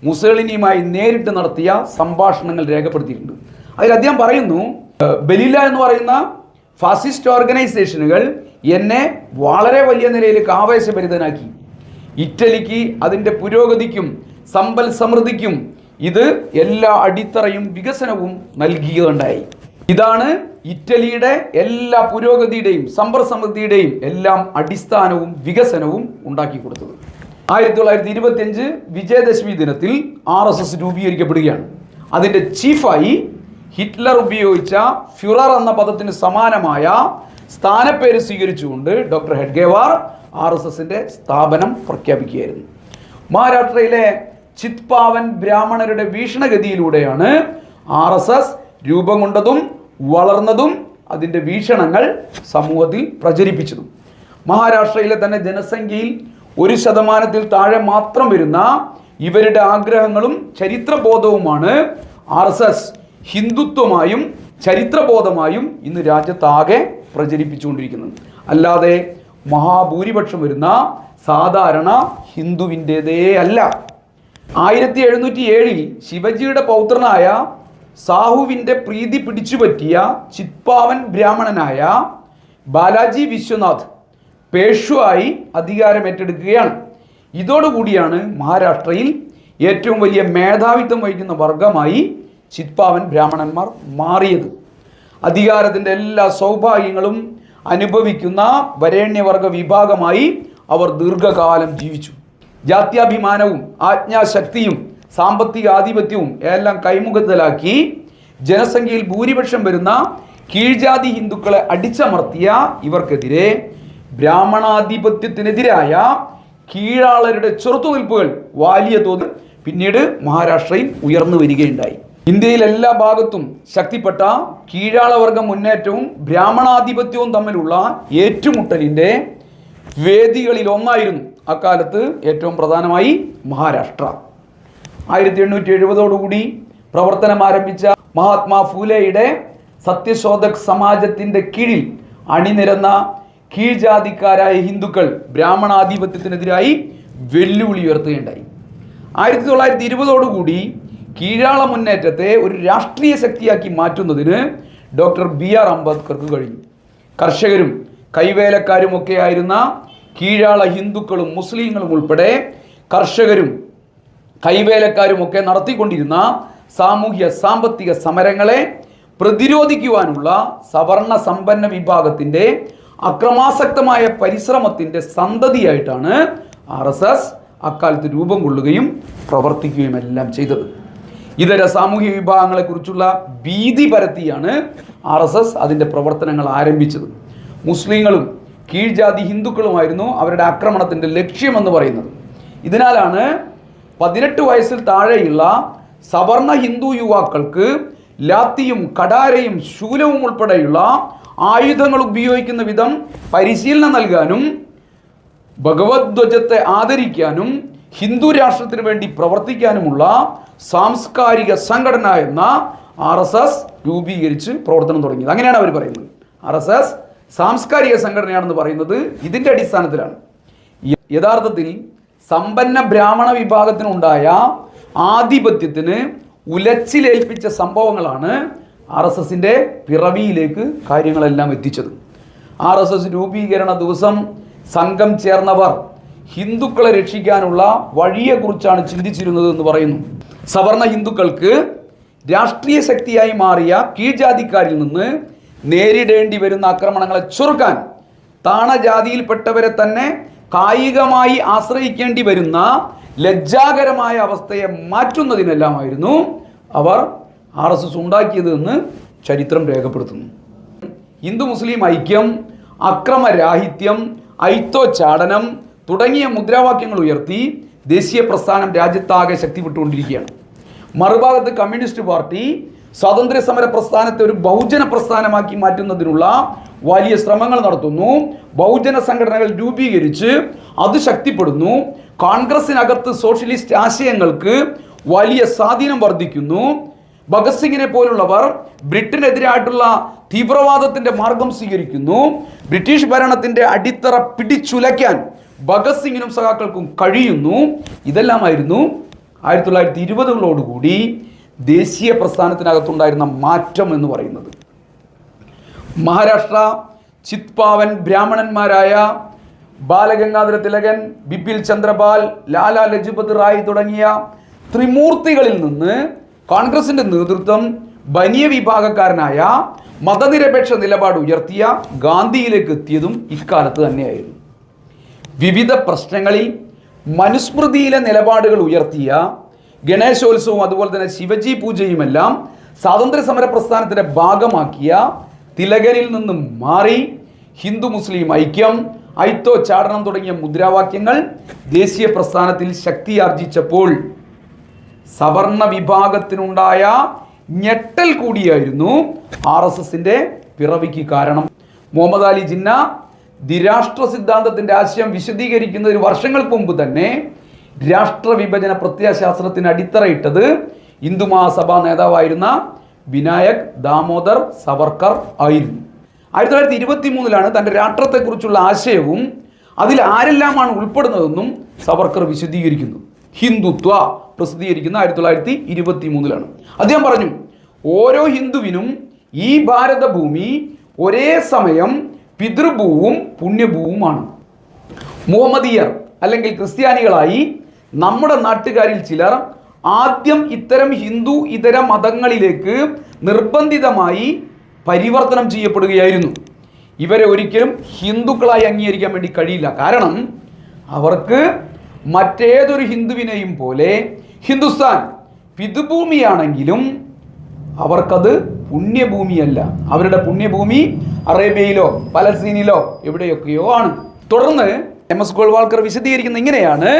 മുസോളിനിയുമായി നേരിട്ട് നടത്തിയ സംഭാഷണങ്ങൾ രേഖപ്പെടുത്തിയിട്ടുണ്ട്. അതിൽ അദ്ദേഹം പറയുന്നു, ബെലില എന്ന് പറയുന്ന ഫാസിസ്റ്റ് ഓർഗനൈസേഷനുകൾ എന്നെ വളരെ വലിയ നിലയിലേക്ക് ആവേശഭരിതനാക്കി. ഇറ്റലിക്ക് അതിൻ്റെ പുരോഗതിക്കും സമ്പൽ സമൃദ്ധിക്കും ഇത് എല്ലാ അടിത്തറയും വികസനവും നൽകിയുണ്ടായി. ഇതാണ് ഇറ്റലിയുടെ എല്ലാ പുരോഗതിയുടെയും സമ്പൽ സമൃദ്ധിയുടെയും എല്ലാം അടിസ്ഥാനവും വികസനവും ഉണ്ടാക്കി കൊടുത്തത്. 1925 വിജയദശമി ദിനത്തിൽ RSS രൂപീകരിക്കപ്പെടുകയാണ്. അതിൻ്റെ ചീഫായി ഹിറ്റ്ലർ ഉപയോഗിച്ച ഫ്യൂറർ എന്ന പദത്തിന് സമാനമായ സ്ഥാനപ്പേര് സ്വീകരിച്ചുകൊണ്ട് ഡോക്ടർ ഹെഡ്ഗേവാർ RSSന്റെ സ്ഥാപനം പ്രഖ്യാപിക്കുകയായിരുന്നു. മഹാരാഷ്ട്രയിലെ ചിത്പാവൻ ബ്രാഹ്മണരുടെ വീക്ഷണഗതിയിലൂടെയാണ് RSS രൂപം കൊണ്ടതും വളർന്നതും അതിൻ്റെ വീക്ഷണങ്ങൾ സമൂഹത്തിൽ പ്രചരിപ്പിച്ചതും. മഹാരാഷ്ട്രയിലെ തന്നെ ജനസംഖ്യയിൽ 1% താഴെ മാത്രം വരുന്ന ഇവരുടെ ആഗ്രഹങ്ങളും ചരിത്രബോധവുമാണ് RSS ഹിന്ദുത്വമായും ചരിത്രബോധമായും ഇന്ന് രാജ്യത്താകെ പ്രചരിപ്പിച്ചുകൊണ്ടിരിക്കുന്നത്. അല്ലാതെ മഹാഭൂരിപക്ഷം വരുന്ന സാധാരണ ഹിന്ദുവിൻ്റെതേ അല്ല. 1707 ശിവജിയുടെ പൗത്രനായ സാഹുവിൻ്റെ പ്രീതി പിടിച്ചുപറ്റിയ ചിത്പാവൻ ബ്രാഹ്മണനായ ബാലാജി വിശ്വനാഥ് പേഷ്വായി അധികാരം ഏറ്റെടുക്കുകയാണ്. ഇതോടുകൂടിയാണ് മഹാരാഷ്ട്രയിൽ ഏറ്റവും വലിയ മേധാവിത്വം വഹിക്കുന്ന വർഗമായി ചിത്പാവൻ ബ്രാഹ്മണന്മാർ മാറിയത്. അധികാരത്തിൻ്റെ എല്ലാ സൗഭാഗ്യങ്ങളും അനുഭവിക്കുന്ന വരേണ്യവർഗ വിഭാഗമായി അവർ ദീർഘകാലം ജീവിച്ചു. ജാത്യാഭിമാനവും ആജ്ഞാശക്തിയും സാമ്പത്തിക ആധിപത്യവും എല്ലാം കൈമുഖത്തിലാക്കി ജനസംഖ്യയിൽ ഭൂരിപക്ഷം വരുന്ന കീഴ്ജാതി ഹിന്ദുക്കളെ അടിച്ചമർത്തിയ ഇവർക്കെതിരെ ബ്രാഹ്മണാധിപത്യത്തിനെതിരായ കീഴാളരുടെ ചെറുത്തുനിൽപ്പുകൾ വലിയ തോതിൽ പിന്നീട് മഹാരാഷ്ട്രയിൽ ഉയർന്നു വരികയുണ്ടായി. ഇന്ത്യയിൽ എല്ലാ ഭാഗത്തും ശക്തിപ്പെട്ട കീഴാളവർഗ മുന്നേറ്റവും ബ്രാഹ്മണാധിപത്യവും തമ്മിലുള്ള ഏറ്റുമുട്ടലിൻ്റെ വേദികളിൽ ഒന്നായിരുന്നു അക്കാലത്ത് ഏറ്റവും പ്രധാനമായി മഹാരാഷ്ട്ര. 1870 പ്രവർത്തനം ആരംഭിച്ച മഹാത്മാ ഫൂലെയുടെ സത്യശോധക് സമാജത്തിൻ്റെ കീഴിൽ അണിനിരന്ന കീഴ്ജാതിക്കാരായ ഹിന്ദുക്കൾ ബ്രാഹ്മണാധിപത്യത്തിനെതിരായി വെല്ലുവിളി ഉയർത്തുകയുണ്ടായി. 1920 കീഴാള മുന്നേറ്റത്തെ ഒരു രാഷ്ട്രീയ ശക്തിയാക്കി മാറ്റുന്നതിന് ഡോക്ടർ BR അംബേദ്കർക്ക് കഴിഞ്ഞു. കർഷകരും കൈവേലക്കാരുമൊക്കെ ആയിരുന്ന കീഴാള ഹിന്ദുക്കളും മുസ്ലിങ്ങളും ഉൾപ്പെടെ കർഷകരും കൈവേലക്കാരുമൊക്കെ നടത്തിക്കൊണ്ടിരുന്ന സാമൂഹ്യ സാമ്പത്തിക സമരങ്ങളെ പ്രതിരോധിക്കുവാനുള്ള സവർണ സമ്പന്ന വിഭാഗത്തിൻ്റെ അക്രമാസക്തമായ പരിശ്രമത്തിൻ്റെ സന്തതിയായിട്ടാണ് RSS അക്കാലത്ത് രൂപം കൊള്ളുകയും പ്രവർത്തിക്കുകയും എല്ലാം ചെയ്തത്. ഇതര സാമൂഹ്യ വിഭാഗങ്ങളെക്കുറിച്ചുള്ള ഭീതി പരത്തിയാണ് RSS അതിൻ്റെ പ്രവർത്തനങ്ങൾ ആരംഭിച്ചത്. മുസ്ലിങ്ങളും കീഴ്ജാതി ഹിന്ദുക്കളുമായിരുന്നു അവരുടെ ആക്രമണത്തിൻ്റെ ലക്ഷ്യമെന്ന് പറയുന്നത്. ഇതിനാലാണ് 18 വയസ്സിൽ താഴെയുള്ള സവർണ ഹിന്ദു യുവാക്കൾക്ക് ലാത്തിയും കടാരയും ശൂലവും ഉൾപ്പെടെയുള്ള ആയുധങ്ങൾ ഉപയോഗിക്കുന്ന വിധം പരിശീലനം നൽകാനും ഭഗവദ്ധ്വജത്തെ ആദരിക്കാനും ഹിന്ദു രാഷ്ട്രത്തിന് വേണ്ടി പ്രവർത്തിക്കാനുമുള്ള സാംസ്കാരിക സംഘടന എന്ന RSS രൂപീകരിച്ച് പ്രവർത്തനം തുടങ്ങിയത്. അങ്ങനെയാണ് അവർ പറയുന്നത്. RSS സാംസ്കാരിക സംഘടനയാണെന്ന് പറയുന്നത് ഇതിൻ്റെ അടിസ്ഥാനത്തിലാണ്. യഥാർത്ഥത്തിൽ സമ്പന്ന ബ്രാഹ്മണ വിഭാഗത്തിനുണ്ടായ ആധിപത്യത്തിന് ഉലച്ചിലേൽപ്പിച്ച സംഭവങ്ങളാണ് RSSൻ്റെ പിറവിയിലേക്ക് കാര്യങ്ങളെല്ലാം എത്തിച്ചത്. RSS രൂപീകരണ ദിവസം സംഘം ചേർന്നവർ ഹിന്ദുക്കളെ രക്ഷിക്കാനുള്ള വഴിയെക്കുറിച്ചാണ് ചിന്തിച്ചിരുന്നത് എന്ന് പറയുന്നു. സവർണ ഹിന്ദുക്കൾക്ക് രാഷ്ട്രീയ ശക്തിയായി മാറിയ കീഴ്ജാതിക്കാരിൽ നിന്ന് നേരിടേണ്ടി വരുന്ന ആക്രമണങ്ങളെ ചെറുക്കാൻ താണജാതിയിൽപ്പെട്ടവരെ തന്നെ കായികമായി ആശ്രയിക്കേണ്ടി വരുന്ന ലജ്ജാകരമായ അവസ്ഥയെ മാറ്റുന്നതിനെല്ലാമായിരുന്നു അവർ RSS ഉണ്ടാക്കിയത് എന്ന് ചരിത്രം രേഖപ്പെടുത്തുന്നു. ഹിന്ദു മുസ്ലിം ഐക്യം, അക്രമരാഹിത്യം, ഐത്തോച്ചാടനം തുടങ്ങിയ മുദ്രാവാക്യങ്ങൾ ഉയർത്തി ദേശീയ പ്രസ്ഥാനം രാജ്യത്താകെ ശക്തിപ്പെട്ടുകൊണ്ടിരിക്കുകയാണ്. മറുഭാഗത്ത് കമ്മ്യൂണിസ്റ്റ് പാർട്ടി സ്വാതന്ത്ര്യ സമര പ്രസ്ഥാനത്തെ ഒരു ബഹുജന പ്രസ്ഥാനമാക്കി മാറ്റുന്നതിനുള്ള വലിയ ശ്രമങ്ങൾ നടത്തുന്നു. ബഹുജന സംഘടനകൾ രൂപീകരിച്ച് അത് ശക്തിപ്പെടുന്നു. കോൺഗ്രസിനകത്ത് സോഷ്യലിസ്റ്റ് ആശയങ്ങൾക്ക് വലിയ സ്വാധീനം വർദ്ധിക്കുന്നു. ഭഗത് സിംഗിനെ പോലുള്ളവർ ബ്രിട്ടനെതിരായിട്ടുള്ള തീവ്രവാദത്തിൻ്റെ മാർഗം സ്വീകരിക്കുന്നു. ബ്രിട്ടീഷ് ഭരണത്തിൻ്റെ അടിത്തറ പിടിച്ചുലയ്ക്കാൻ ഭഗത് സിംഗിനും സഖാക്കൾക്കും കഴിയുന്നു. ഇതെല്ലാമായിരുന്നു 1920 ദേശീയ പ്രസ്ഥാനത്തിനകത്തുണ്ടായിരുന്ന മാറ്റം എന്ന് പറയുന്നത്. മഹാരാഷ്ട്ര ചിത്പാവൻ ബ്രാഹ്മണന്മാരായ ബാലഗംഗാധര തിലകൻ, ബിപിൻ ചന്ദ്രപാൽ, ലാലാ ലജ്പത് റായ് തുടങ്ങിയ ത്രിമൂർത്തികളിൽ നിന്ന് കോൺഗ്രസിൻ്റെ നേതൃത്വം ബനിയ വിഭാഗക്കാരനായ മതനിരപേക്ഷ നിലപാട് ഉയർത്തിയ ഗാന്ധിയിലേക്ക് എത്തിയതും ഇക്കാലത്ത് തന്നെയായിരുന്നു. വിവിധ പ്രശ്നങ്ങളിൽ മനുസ്മൃതിയിലെ നിലപാടുകൾ ഉയർത്തിയ ഗണേശോത്സവവും അതുപോലെ തന്നെ ശിവജി പൂജയുമെല്ലാം സ്വാതന്ത്ര്യ സമര പ്രസ്ഥാനത്തിൻ്റെ ഭാഗമാക്കിയ തിലകനിൽ നിന്നും മാറി ഹിന്ദു മുസ്ലിം ഐക്യം, ഐത്തോച്ചാടനം തുടങ്ങിയ മുദ്രാവാക്യങ്ങൾ ദേശീയ പ്രസ്ഥാനത്തിൽ ശക്തിയാർജിച്ചപ്പോൾ സവർണ വിഭാഗത്തിനുണ്ടായ ഞെട്ടൽ കൂടിയായിരുന്നു RSSൻ്റെ പിറവിക്ക് കാരണം. മുഹമ്മദ് അലി ജിന്ന ദ്വിരാഷ്ട്ര സിദ്ധാന്തത്തിൻ്റെ ആശയം വിശദീകരിക്കുന്നതിന് വർഷങ്ങൾക്ക് മുമ്പ് തന്നെ രാഷ്ട്ര വിഭജന പ്രത്യയശാസ്ത്രത്തിന് അടിത്തറയിട്ടത് ഹിന്ദു മഹാസഭാ നേതാവായിരുന്ന വിനായക് ദാമോദർ സവർക്കർ ആയിരുന്നു. 1923 തൻ്റെ രാഷ്ട്രത്തെക്കുറിച്ചുള്ള ആശയവും അതിൽ ആരെല്ലാമാണ് ഉൾപ്പെടുന്നതെന്നും സവർക്കർ വിശദീകരിക്കുന്നു. ഹിന്ദുത്വ പ്രസിദ്ധീകരിക്കുന്ന 1923 അദ്ദേഹം പറഞ്ഞു, ഓരോ ഹിന്ദുവിനും ഈ ഭാരതഭൂമി ഒരേ സമയം പിതൃഭൂവും പുണ്യഭൂവുമാണ്. മുഹമ്മദീയർ അല്ലെങ്കിൽ ക്രിസ്ത്യാനികളായി നമ്മുടെ നാട്ടുകാരിൽ ചിലർ ആദ്യം ഇത്തരം ഹിന്ദു ഇതര മതങ്ങളിലേക്ക് നിർബന്ധിതമായി പരിവർത്തനം ചെയ്യപ്പെടുകയായിരുന്നു. ഇവരെ ഒരിക്കലും ഹിന്ദുക്കളായി അംഗീകരിക്കാൻ വേണ്ടി കഴിയില്ല. കാരണം അവർക്ക് മറ്റേതൊരു ഹിന്ദുവിനെയും പോലെ ഹിന്ദുസ്ഥാൻ പിതൃഭൂമിയാണെങ്കിലും അവർക്കത് പുണ്യഭൂമിയല്ല. അവരുടെ പുണ്യഭൂമി അറേബ്യയിലോ പലസ്തീനിലോ എവിടെയൊക്കെയോ ആണ്. തുടർന്ന് MS ഗോൾവാൾക്കർ വിശദീകരിക്കുന്ന ഇങ്ങനെയാണ്: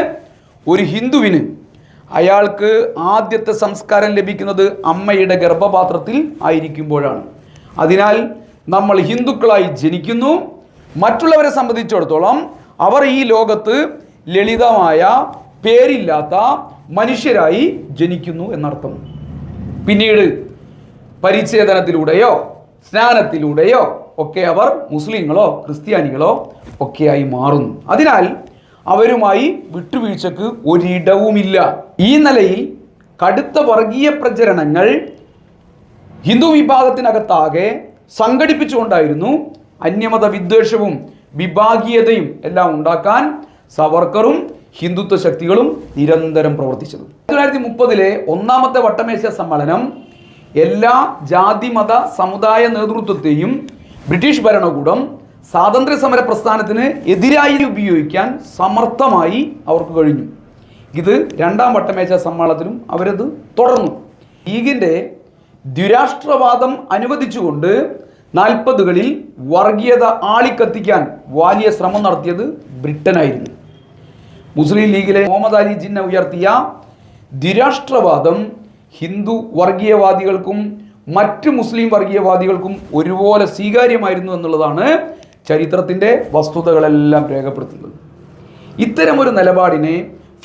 ഒരു ഹിന്ദുവിന് അയാൾക്ക് ആദ്യത്തെ സംസ്കാരം ലഭിക്കുന്നത് അമ്മയുടെ ഗർഭപാത്രത്തിൽ ആയിരിക്കുമ്പോഴാണ്. അതിനാൽ നമ്മൾ ഹിന്ദുക്കളായി ജനിക്കുന്നു. മറ്റുള്ളവരെ സംബന്ധിച്ചിടത്തോളം അവർ ഈ ലോകത്ത് ലളിതമായ പേരില്ലാത്ത മനുഷ്യരായി ജനിക്കുന്നു എന്നർത്ഥം. പിന്നീട് പരിച്ഛേദനത്തിലൂടെയോ സ്നാനത്തിലൂടെയോ ഒക്കെ അവർ മുസ്ലിങ്ങളോ ക്രിസ്ത്യാനികളോ ഒക്കെയായി മാറുന്നു. അതിനാൽ അവരുമായി വിട്ടുവീഴ്ചക്ക് ഒരിടവുമില്ല. ഈ നിലയിൽ കടുത്ത വർഗീയ പ്രചരണങ്ങൾ ഹിന്ദു വിഭാഗത്തിനകത്താകെ സംഘടിപ്പിച്ചുകൊണ്ടായിരുന്നു അന്യമത വിദ്വേഷവും വിഭാഗീയതയും എല്ലാം ഉണ്ടാക്കാൻ സവർക്കറും ഹിന്ദുത്വ ശക്തികളും നിരന്തരം പ്രവർത്തിച്ചത്. 1930 ഒന്നാമത്തെ വട്ടമേശ സമ്മേളനം എല്ലാ ജാതി മത സമുദായ നേതൃത്വത്തെയും ബ്രിട്ടീഷ് ഭരണകൂടം സ്വാതന്ത്ര്യ സമര പ്രസ്ഥാനത്തിന് എതിരായി ഉപയോഗിക്കാൻ സമർത്ഥമായി അവർക്ക് കഴിഞ്ഞു. ഇത് രണ്ടാം വട്ടമേശ സമ്മേളനത്തിലും അവരത് തുടർന്നു. ലീഗിൻ്റെ ദ്വിരാഷ്ട്രവാദം അനുവദിച്ചുകൊണ്ട് 40കളിൽ വർഗീയത ആളിക്കത്തിക്കാൻ വലിയ ശ്രമം നടത്തിയത് ബ്രിട്ടനായിരുന്നു. മുസ്ലിം ലീഗിലെ മുഹമ്മദ് അലി ജിന്ന ഉയർത്തിയ ദ്വിരാഷ്ട്രവാദം ഹിന്ദു വർഗീയവാദികൾക്കും മറ്റ് മുസ്ലിം വർഗീയവാദികൾക്കും ഒരുപോലെ സ്വീകാര്യമായിരുന്നു എന്നുള്ളതാണ് ചരിത്രത്തിൻ്റെ വസ്തുതകളെല്ലാം രേഖപ്പെടുത്തുന്നത്. ഇത്തരമൊരു നിലപാടിനെ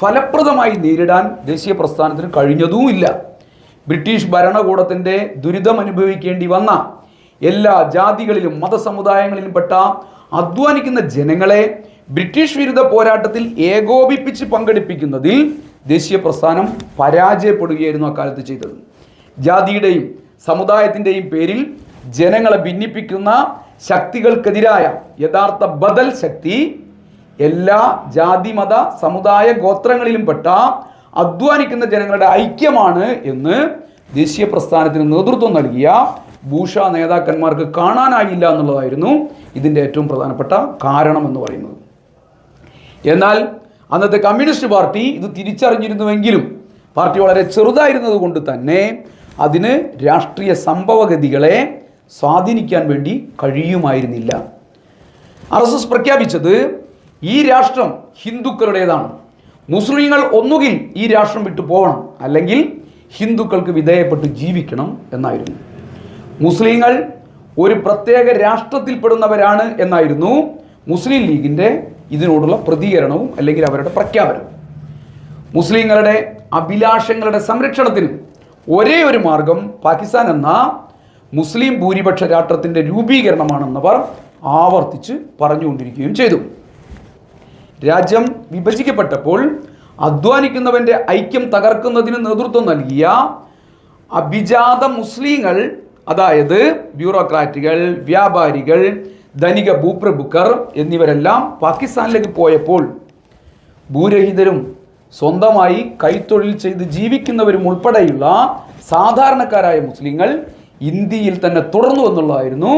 ഫലപ്രദമായി നേരിടാൻ ദേശീയ പ്രസ്ഥാനത്തിന് കഴിഞ്ഞതുമില്ല. ബ്രിട്ടീഷ് ഭരണകൂടത്തിൻ്റെ ദുരിതം അനുഭവിക്കേണ്ടി വന്ന എല്ലാ ജാതികളിലും മതസമുദായങ്ങളിലും പെട്ട അധ്വാനിക്കുന്ന ജനങ്ങളെ ബ്രിട്ടീഷ് വിരുദ്ധ പോരാട്ടത്തിൽ ഏകോപിപ്പിച്ച് പങ്കെടുപ്പിക്കുന്നതിൽ ദേശീയ പ്രസ്ഥാനം പരാജയപ്പെടുകയായിരുന്നു അക്കാലത്ത് ചെയ്തത്. ജാതിയുടെയും സമുദായത്തിൻ്റെയും പേരിൽ ജനങ്ങളെ ഭിന്നിപ്പിക്കുന്ന ശക്തികൾക്കെതിരായ യഥാർത്ഥ ബദൽ ശക്തി എല്ലാ ജാതി മത സമുദായ ഗോത്രങ്ങളിലും പെട്ട അധ്വാനിക്കുന്ന ജനങ്ങളുടെ ഐക്യമാണ് എന്ന് ദേശീയ പ്രസ്ഥാനത്തിന് നേതൃത്വം നൽകിയ ഭൂഷ നേതാക്കന്മാർക്ക് കാണാനായില്ല എന്നുള്ളതായിരുന്നു ഇതിൻ്റെ ഏറ്റവും പ്രധാനപ്പെട്ട കാരണം എന്ന് പറയുന്നത്. എന്നാൽ അന്നത്തെ കമ്മ്യൂണിസ്റ്റ് പാർട്ടി ഇത് തിരിച്ചറിഞ്ഞിരുന്നുവെങ്കിലും പാർട്ടി വളരെ ചെറുതായിരുന്നത് കൊണ്ട് തന്നെ അതിന് രാഷ്ട്രീയ സംഭവഗതികളെ സ്വാധീനിക്കാൻ വേണ്ടി കഴിയുമായിരുന്നില്ല. RSS പ്രഖ്യാപിച്ചത് ഈ രാഷ്ട്രം ഹിന്ദുക്കളുടേതാണ്, മുസ്ലിങ്ങൾ ഒന്നുകിൽ ഈ രാഷ്ട്രം വിട്ടു പോകണം, അല്ലെങ്കിൽ ഹിന്ദുക്കൾക്ക് വിധേയപ്പെട്ട് ജീവിക്കണം എന്നായിരുന്നു. മുസ്ലിങ്ങൾ ഒരു പ്രത്യേക രാഷ്ട്രത്തിൽപ്പെടുന്നവരാണ് എന്നായിരുന്നു മുസ്ലിം ലീഗിൻ്റെ ഇതിനോടുള്ള പ്രതികരണവും അല്ലെങ്കിൽ അവരുടെ പ്രഖ്യാപനം. മുസ്ലിങ്ങളുടെ അഭിലാഷങ്ങളുടെ സംരക്ഷണത്തിന് ഒരേ ഒരു മാർഗം പാകിസ്ഥാൻ എന്ന മുസ്ലിം ഭൂരിപക്ഷ രാഷ്ട്രത്തിൻ്റെ രൂപീകരണമാണെന്നവർ ആവർത്തിച്ച് പറഞ്ഞുകൊണ്ടിരിക്കുകയും ചെയ്തു. രാജ്യം വിഭജിക്കപ്പെട്ടപ്പോൾ അധ്വാനിക്കുന്നവൻ്റെ ഐക്യം തകർക്കുന്നതിന് നേതൃത്വം നൽകിയ അഭിജാത മുസ്ലിങ്ങൾ, അതായത് ബ്യൂറോക്രാറ്റുകൾ, വ്യാപാരികൾ, ധനിക ഭൂപ്രഭുക്കർ എന്നിവരെല്ലാം പാകിസ്ഥാനിലേക്ക് പോയപ്പോൾ ഭൂരഹിതരും സ്വന്തമായി കൈത്തൊഴിൽ ചെയ്ത് ജീവിക്കുന്നവരും ഉൾപ്പെടെയുള്ള സാധാരണക്കാരായ മുസ്ലിങ്ങൾ ഇന്ത്യയിൽ തന്നെ തുടർന്നു എന്നുള്ളതായിരുന്നു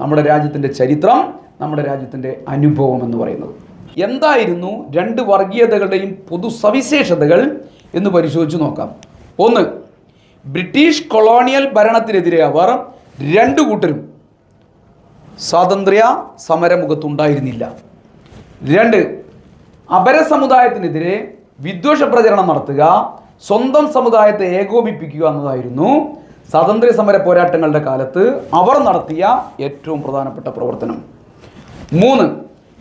നമ്മുടെ രാജ്യത്തിൻ്റെ ചരിത്രം, നമ്മുടെ രാജ്യത്തിൻ്റെ അനുഭവം എന്ന് പറയുന്നത്. എന്തായിരുന്നു രണ്ട് വർഗീയതകളുടെയും പൊതു സവിശേഷതകൾ എന്ന് പരിശോധിച്ച് നോക്കാം. ഒന്ന്, ബ്രിട്ടീഷ് കൊളോണിയൽ ഭരണത്തിനെതിരെ അവർ രണ്ടു കൂട്ടരും സ്വാതന്ത്ര്യ സമരമുഖത്തുണ്ടായിരുന്നില്ല. രണ്ട്, അപര സമുദായത്തിനെതിരെ വിദ്വേഷ പ്രചരണം നടത്തുക, സ്വന്തം സമുദായത്തെ ഏകോപിപ്പിക്കുക എന്നതായിരുന്നു സ്വാതന്ത്ര്യ സമര പോരാട്ടങ്ങളുടെ കാലത്ത് അവർ നടത്തിയ ഏറ്റവും പ്രധാനപ്പെട്ട പ്രവർത്തനം. മൂന്ന്,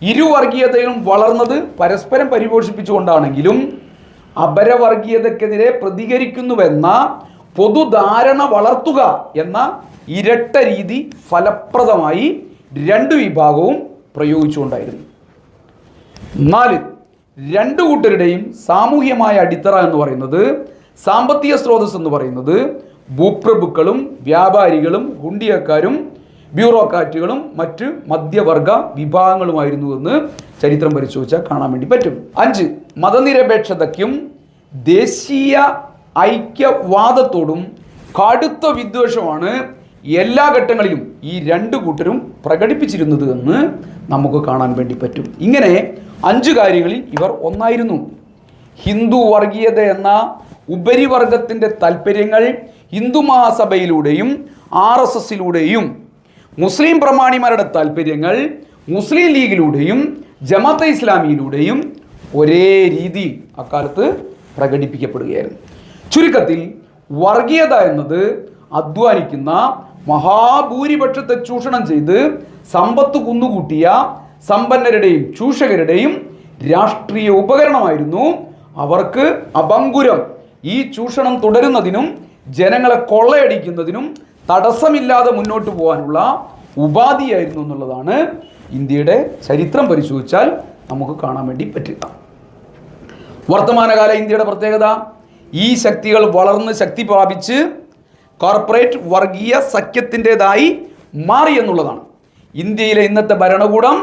ഇരുവർഗീയതയും വളർന്നത് പരസ്പരം പരിപോഷിപ്പിച്ചുകൊണ്ടാണെങ്കിലും അപരവർഗീയതക്കെതിരെ പ്രതികരിക്കുന്നുവെന്ന പൊതുധാരണ വളർത്തുക എന്ന ഇരട്ട രീതി ഫലപ്രദമായി രണ്ടു വിഭാഗവും പ്രയോഗിച്ചുകൊണ്ടായിരുന്നു. 4, രണ്ടു കൂട്ടരുടെയും സാമൂഹ്യമായ അടിത്തറ എന്ന് പറയുന്നത്, സാമ്പത്തിക സ്രോതസ് എന്ന് പറയുന്നത് ഭൂപ്രഭുക്കളും വ്യാപാരികളും ഹുണ്ടിയക്കാരും ബ്യൂറോക്രാറ്റുകളും മറ്റ് മധ്യവർഗ വിഭാഗങ്ങളുമായിരുന്നു എന്ന് ചരിത്രം പരിശോധിച്ചാൽ കാണാൻ വേണ്ടി പറ്റും. 5, മതനിരപേക്ഷതയ്ക്കും ദേശീയ ഐക്യവാദത്തോടും കടുത്ത വിദ്വേഷമാണ് എല്ലാ ഘട്ടങ്ങളിലും ഈ രണ്ടു കൂട്ടരും പ്രകടിപ്പിച്ചിരുന്നത് എന്ന് നമുക്ക് കാണാൻ വേണ്ടി പറ്റും. ഇങ്ങനെ 5 കാര്യങ്ങളിൽ ഇവർ ഒന്നായിരുന്നു. ഹിന്ദു വർഗീയത എന്ന ഉപരിവർഗത്തിൻ്റെ താല്പര്യങ്ങൾ ഹിന്ദു മഹാസഭയിലൂടെയും RSSലൂടെയും മുസ്ലിം പ്രമാണിമാരുടെ താല്പര്യങ്ങൾ മുസ്ലിം ലീഗിലൂടെയും ജമാഅത്തെ ഇസ്ലാമിയിലൂടെയും ഒരേ രീതിയിൽ അക്കാലത്ത് പ്രകടിപ്പിക്കപ്പെടുകയായിരുന്നു. ചുരുക്കത്തിൽ വർഗീയത എന്നത് അധ്വാനിക്കുന്ന മഹാഭൂരിപക്ഷത്തെ ചൂഷണം ചെയ്ത് സമ്പത്ത് കുന്നുകൂട്ടിയ സമ്പന്നരുടെയും ചൂഷകരുടെയും രാഷ്ട്രീയ ഉപകരണമായിരുന്നു. അവർക്ക് അപങ്കുരം ഈ ചൂഷണം തുടരുന്നതിനും ജനങ്ങളെ കൊള്ളയടിക്കുന്നതിനും തടസ്സമില്ലാതെ മുന്നോട്ട് പോകാനുള്ള ഉപാധിയായിരുന്നു എന്നുള്ളതാണ് ഇന്ത്യയുടെ ചരിത്രം പരിശോധിച്ചാൽ നമുക്ക് കാണാൻ വേണ്ടി പറ്റുക. വർത്തമാനകാല ഇന്ത്യയുടെ പ്രത്യേകത, ഈ ശക്തികൾ വളർന്ന് ശക്തി പ്രാപിച്ച് കോർപ്പറേറ്റ് വർഗീയ സഖ്യത്തിൻ്റെതായി മാറി എന്നുള്ളതാണ്. ഇന്ത്യയിലെ ഇന്നത്തെ ഭരണകൂടം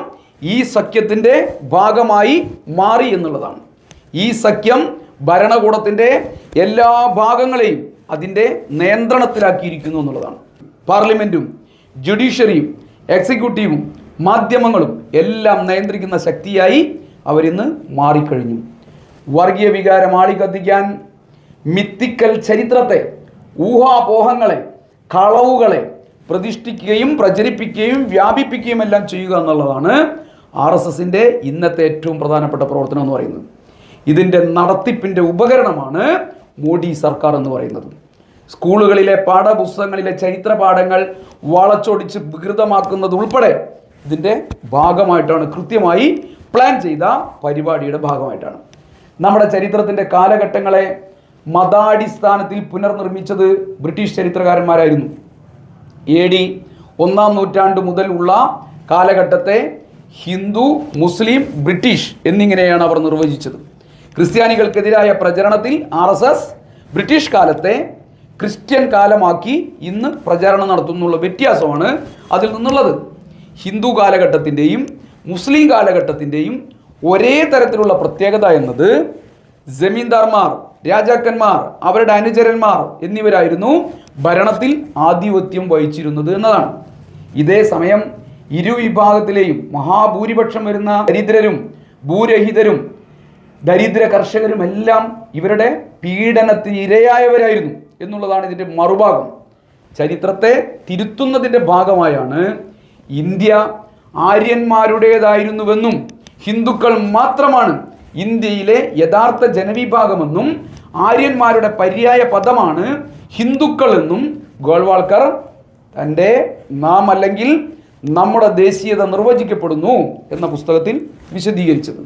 ഈ സഖ്യത്തിൻ്റെ ഭാഗമായി മാറി എന്നുള്ളതാണ്. ഈ സഖ്യം ഭരണകൂടത്തിൻ്റെ എല്ലാ ഭാഗങ്ങളെയും അതിൻ്റെ നിയന്ത്രണത്തിലാക്കിയിരിക്കുന്നു എന്നുള്ളതാണ്. പാർലമെൻറ്റും ജുഡീഷ്യറിയും എക്സിക്യൂട്ടീവും മാധ്യമങ്ങളും എല്ലാം നിയന്ത്രിക്കുന്ന ശക്തിയായി അവരിന്ന് മാറിക്കഴിഞ്ഞു. വർഗീയ വികാരം ആളിക്കത്തിക്കാൻ മിത്തിക്കൽ ചരിത്രത്തെ, ഊഹാപോഹങ്ങളെ, കളവുകളെ പ്രതിഷ്ഠിക്കുകയും പ്രചരിപ്പിക്കുകയും വ്യാപിപ്പിക്കുകയും എല്ലാം ചെയ്യുക എന്നുള്ളതാണ് RSSൻ്റെ ഇന്നത്തെ ഏറ്റവും പ്രധാനപ്പെട്ട പ്രവർത്തനം എന്ന് പറയുന്നത്. ഇതിൻ്റെ നടത്തിപ്പിൻ്റെ ഉപകരണമാണ് മോഡി സർക്കാർ എന്ന് പറയുന്നത്. സ്കൂളുകളിലെ പാഠപുസ്തകങ്ങളിലെ ചരിത്ര പാഠങ്ങൾ വളച്ചൊടിച്ച് വികൃതമാക്കുന്നത് ഉൾപ്പെടെ ഇതിൻ്റെ ഭാഗമായിട്ടാണ്, കൃത്യമായി പ്ലാൻ ചെയ്ത പരിപാടിയുടെ ഭാഗമായിട്ടാണ്. നമ്മുടെ ചരിത്രത്തിൻ്റെ കാലഘട്ടങ്ങളെ മതാടിസ്ഥാനത്തിൽ പുനർനിർമ്മിച്ചത് ബ്രിട്ടീഷ് ചരിത്രകാരന്മാരായിരുന്നു. AD 1-ാം നൂറ്റാണ്ട് മുതൽ ഉള്ള കാലഘട്ടത്തെ ഹിന്ദു, മുസ്ലിം, ബ്രിട്ടീഷ് എന്നിങ്ങനെയാണ് അവർ നിർവചിച്ചത്. ക്രിസ്ത്യാനികൾക്കെതിരായ പ്രചരണത്തിൽ RSS ബ്രിട്ടീഷ് കാലത്തെ ക്രിസ്ത്യൻ കാലമാക്കി ഇന്ന് പ്രചാരണം നടത്തുന്നുള്ള വ്യത്യാസമാണ് അതിൽ നിന്നുള്ളത്. ഹിന്ദു കാലഘട്ടത്തിൻ്റെയും മുസ്ലിം കാലഘട്ടത്തിൻ്റെയും ഒരേ തരത്തിലുള്ള പ്രത്യേകത എന്നത് ജമീന്ദാർമാർ, രാജാക്കന്മാർ, അവരുടെ അനുചരന്മാർ എന്നിവരായിരുന്നു ഭരണത്തിൽ ആധിപത്യം വഹിച്ചിരുന്നത് എന്നതാണ്. ഇതേ സമയം ഇരുവിഭാഗത്തിലെയും മഹാഭൂരിപക്ഷം വരുന്ന ദരിദ്രരും ഭൂരഹിതരും ദരിദ്ര കർഷകരും എല്ലാം ഇവരുടെ പീഡനത്തിന് ഇരയായവരായിരുന്നു എന്നുള്ളതാണ് ഇതിൻ്റെ മറുഭാഗം. ചരിത്രത്തെ തിരുത്തുന്നതിൻ്റെ ഭാഗമായാണ് ഇന്ത്യ ആര്യന്മാരുടേതായിരുന്നുവെന്നും ഹിന്ദുക്കൾ മാത്രമാണ് ഇന്ത്യയിലെ യഥാർത്ഥ ജനവിഭാഗമെന്നും ആര്യന്മാരുടെ പര്യായ പദമാണ് ഹിന്ദുക്കൾ എന്നും ഗോൾവാൾക്കർ തൻ്റെ നാം അല്ലെങ്കിൽ നമ്മുടെ ദേശീയത നിർവചിക്കപ്പെടുന്നു എന്ന പുസ്തകത്തിൽ വിശദീകരിച്ചത്.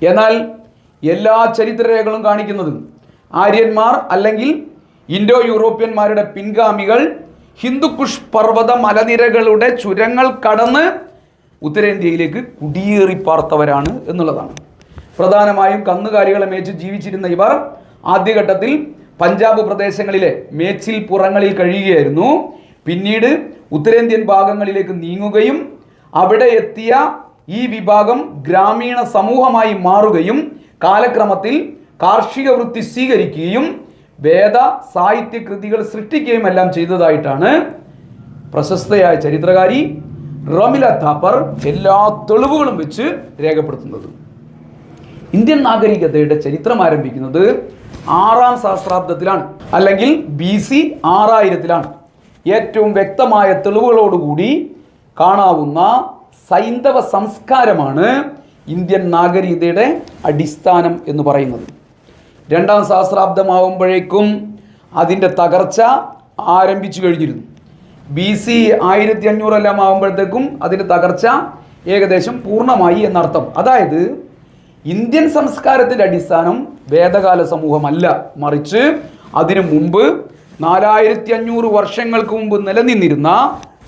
എന്നാൽ എല്ലാ ചരിത്രരേഖകളും കാണിക്കുന്നത് ആര്യന്മാർ അല്ലെങ്കിൽ ഇൻഡോ യൂറോപ്യന്മാരുടെ പിൻഗാമികൾ ഹിന്ദുക്കുഷ് പർവ്വത മലനിരകളുടെ ചുരങ്ങൾ കടന്ന് ഉത്തരേന്ത്യയിലേക്ക് കുടിയേറി പാർത്തവരാണ് എന്നുള്ളതാണ്. പ്രധാനമായും കന്നുകാലികളെ മേച്ച് ജീവിച്ചിരുന്ന ഇവർ ആദ്യഘട്ടത്തിൽ പഞ്ചാബ് പ്രദേശങ്ങളിലെ മേച്ചിൽ പുറങ്ങളിൽ കഴിയുകയായിരുന്നു. പിന്നീട് ഉത്തരേന്ത്യൻ ഭാഗങ്ങളിലേക്ക് നീങ്ങുകയും അവിടെ എത്തിയ ഈ വിഭാഗം ഗ്രാമീണ സമൂഹമായി മാറുകയും കാലക്രമത്തിൽ കാർഷിക വൃത്തി സ്വീകരിക്കുകയും വേദ സാഹിത്യ കൃതികൾ സൃഷ്ടിക്കുകയും എല്ലാം ചെയ്തതായിട്ടാണ് പ്രശസ്തയായ ചരിത്രകാരി റോമില താപ്പർ എല്ലാ തെളിവുകളും വെച്ച് രേഖപ്പെടുത്തുന്നത്. ഇന്ത്യൻ നാഗരികതയുടെ ചരിത്രം ആരംഭിക്കുന്നത് 6-ാം സഹസ്രാബ്ദത്തിലാണ്, അല്ലെങ്കിൽ BC 6000-ലാണ്. ഏറ്റവും വ്യക്തമായ തെളിവുകളോടുകൂടി കാണാവുന്ന സൈന്ധവ സംസ്കാരമാണ് ഇന്ത്യൻ നാഗരികതയുടെ അടിസ്ഥാനം എന്ന് പറയുന്നത്. 2-ാം സഹസ്രാബ്ദമാവുമ്പോഴേക്കും അതിൻ്റെ തകർച്ച ആരംഭിച്ചു കഴിഞ്ഞിരുന്നു. BC 1500 എല്ലാം ആകുമ്പോഴത്തേക്കും അതിൻ്റെ തകർച്ച ഏകദേശം പൂർണ്ണമായി എന്നർത്ഥം. അതായത് ഇന്ത്യൻ സംസ്കാരത്തിൻ്റെ അടിസ്ഥാനം വേദകാല സമൂഹമല്ല, മറിച്ച് അതിനു മുമ്പ് 4500 വർഷങ്ങൾക്ക് മുമ്പ് നിലനിന്നിരുന്ന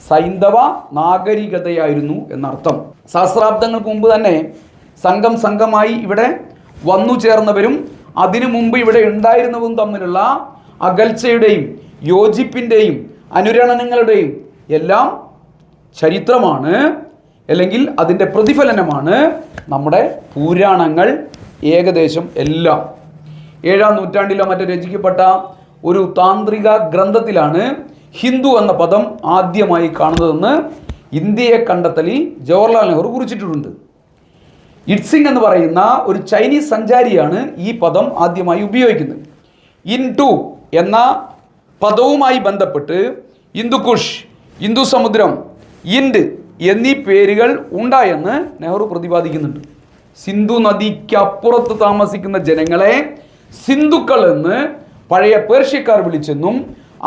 സൈന്ധവ നാഗരികതയായിരുന്നു എന്നർത്ഥം. സഹസ്രാബ്ദങ്ങൾക്ക് മുമ്പ് തന്നെ സംഘമായി ഇവിടെ വന്നു ചേർന്നവരും അതിനു മുമ്പ് ഇവിടെ ഉണ്ടായിരുന്നവരും തമ്മിലുള്ള അകൽച്ചയുടെയും യോജിപ്പിൻ്റെയും അനുരണനങ്ങളുടെയും എല്ലാം ചരിത്രമാണ്, അല്ലെങ്കിൽ അതിൻ്റെ പ്രതിഫലനമാണ് നമ്മുടെ പുരാണങ്ങൾ ഏകദേശം എല്ലാം. 7-ാം നൂറ്റാണ്ടിലോ മറ്റോ രചിക്കപ്പെട്ട ഒരു താന്ത്രിക ഗ്രന്ഥത്തിലാണ് ഹിന്ദു എന്ന പദം ആദ്യമായി കാണുന്നതെന്ന് ഇന്ത്യയെ കണ്ടെത്തലിൽ ജവഹർലാൽ നെഹ്റു കുറിച്ചിട്ടുണ്ട്. ഇറ്റ്സിംഗ് എന്ന് പറയുന്ന ഒരു ചൈനീസ് സഞ്ചാരിയാണ് ഈ പദം ആദ്യമായി ഉപയോഗിക്കുന്നത്. ഇൻടു എന്ന പദവുമായി ബന്ധപ്പെട്ട് ഹിന്ദുക്കുഷ്, ഹിന്ദു സമുദ്രം, ഇൻഡ് എന്നീ പേരുകൾ ഉണ്ടായെന്ന് നെഹ്റു പ്രതിപാദിക്കുന്നുണ്ട്. സിന്ധു നദിക്കപ്പുറത്ത് താമസിക്കുന്ന ജനങ്ങളെ സിന്ധുക്കൾ എന്ന് പഴയ പേർഷ്യക്കാർ വിളിച്ചെന്നും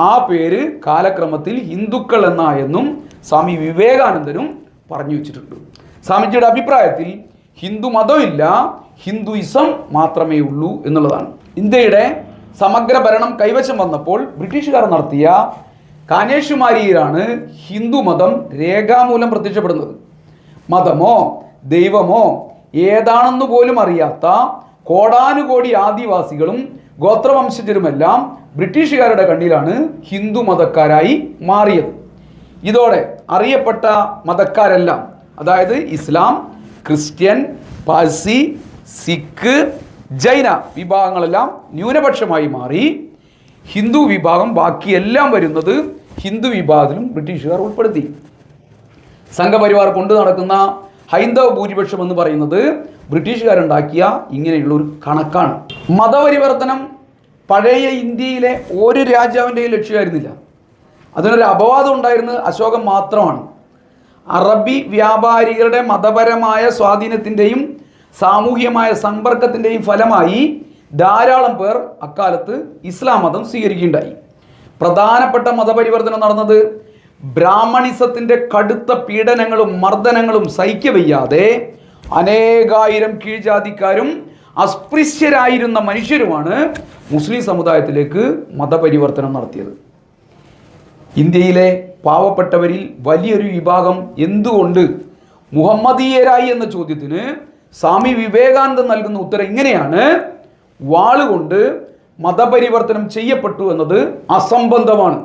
ആ പേര് കാലക്രമത്തിൽ ഹിന്ദുക്കൾ എന്നായെന്നും സ്വാമി വിവേകാനന്ദനും പറഞ്ഞു വെച്ചിട്ടുണ്ട്. സ്വാമിജിയുടെ അഭിപ്രായത്തിൽ ഹിന്ദു മതമില്ല, ഹിന്ദുയിസം മാത്രമേ ഉള്ളൂ എന്നുള്ളതാണ്. ഇന്ത്യയുടെ സമഗ്ര ഭരണം കൈവശം വന്നപ്പോൾ ബ്രിട്ടീഷുകാർ നടത്തിയ കന്യാകുമാരിയിലാണ് ഹിന്ദു മതം രേഖാമൂലം പ്രത്യക്ഷപ്പെടുന്നത്. മതമോ ദൈവമോ ഏതാണെന്ന് പോലും അറിയാത്ത കോടാനുകോടി ആദിവാസികളും ഗോത്രവംശജരുമെല്ലാം ബ്രിട്ടീഷുകാരുടെ കണ്ണിലാണ് ഹിന്ദു മതക്കാരായി മാറിയത്. ഇതോടെ അറിയപ്പെട്ട മതക്കാരെല്ലാം, അതായത് ഇസ്ലാം, ക്രിസ്ത്യൻ, പാഴ്സി, സിഖ്, ജൈന വിഭാഗങ്ങളെല്ലാം ന്യൂനപക്ഷമായി മാറി. ഹിന്ദു വിഭാഗം ബാക്കിയെല്ലാം വരുന്നത് ഹിന്ദു വിഭാഗത്തിലും ബ്രിട്ടീഷുകാർ ഉൾപ്പെടുത്തി. സംഘപരിവാർ കൊണ്ടു നടക്കുന്ന ഹൈന്ദവ ഭൂരിപക്ഷം എന്ന് പറയുന്നത് ബ്രിട്ടീഷുകാരുണ്ടാക്കിയ ഇങ്ങനെയുള്ള ഒരു കണക്കാണ്. മതപരിവർത്തനം പഴയ ഇന്ത്യയിലെ ഒരു രാജാവിൻ്റെയും ലക്ഷ്യമായിരുന്നില്ല. അതിനൊരു അപവാദം ഉണ്ടായിരുന്നത് അശോകൻ മാത്രമാണ്. അറബി വ്യാപാരികളുടെ മതപരമായ സ്വാധീനത്തിൻ്റെയും സാമൂഹ്യമായ സമ്പർക്കത്തിൻ്റെയും ഫലമായി ധാരാളം പേർ അക്കാലത്ത് ഇസ്ലാം മതം സ്വീകരിക്കുകയുണ്ടായി. പ്രധാനപ്പെട്ട മതപരിവർത്തനം നടന്നത് ബ്രാഹ്മണിസത്തിൻ്റെ കടുത്ത പീഡനങ്ങളും മർദ്ദനങ്ങളും സഹിക്കവയ്യാതെ അനേകായിരം കീഴ്ജാതിക്കാരും അസ്പൃശ്യരായിരുന്ന മനുഷ്യരുമാണ് മുസ്ലിം സമുദായത്തിലേക്ക് മതപരിവർത്തനം നടത്തിയത്. ഇന്ത്യയിലെ പാവപ്പെട്ടവരിൽ വലിയൊരു വിഭാഗം എന്തുകൊണ്ട് മുഹമ്മദീയരായി എന്ന ചോദ്യത്തിന് സ്വാമി വിവേകാനന്ദൻ നൽകുന്ന ഉത്തരം ഇങ്ങനെയാണ്: വാളുകൊണ്ട് മതപരിവർത്തനം ചെയ്യപ്പെട്ടു എന്നത് അസംബന്ധമാണ്.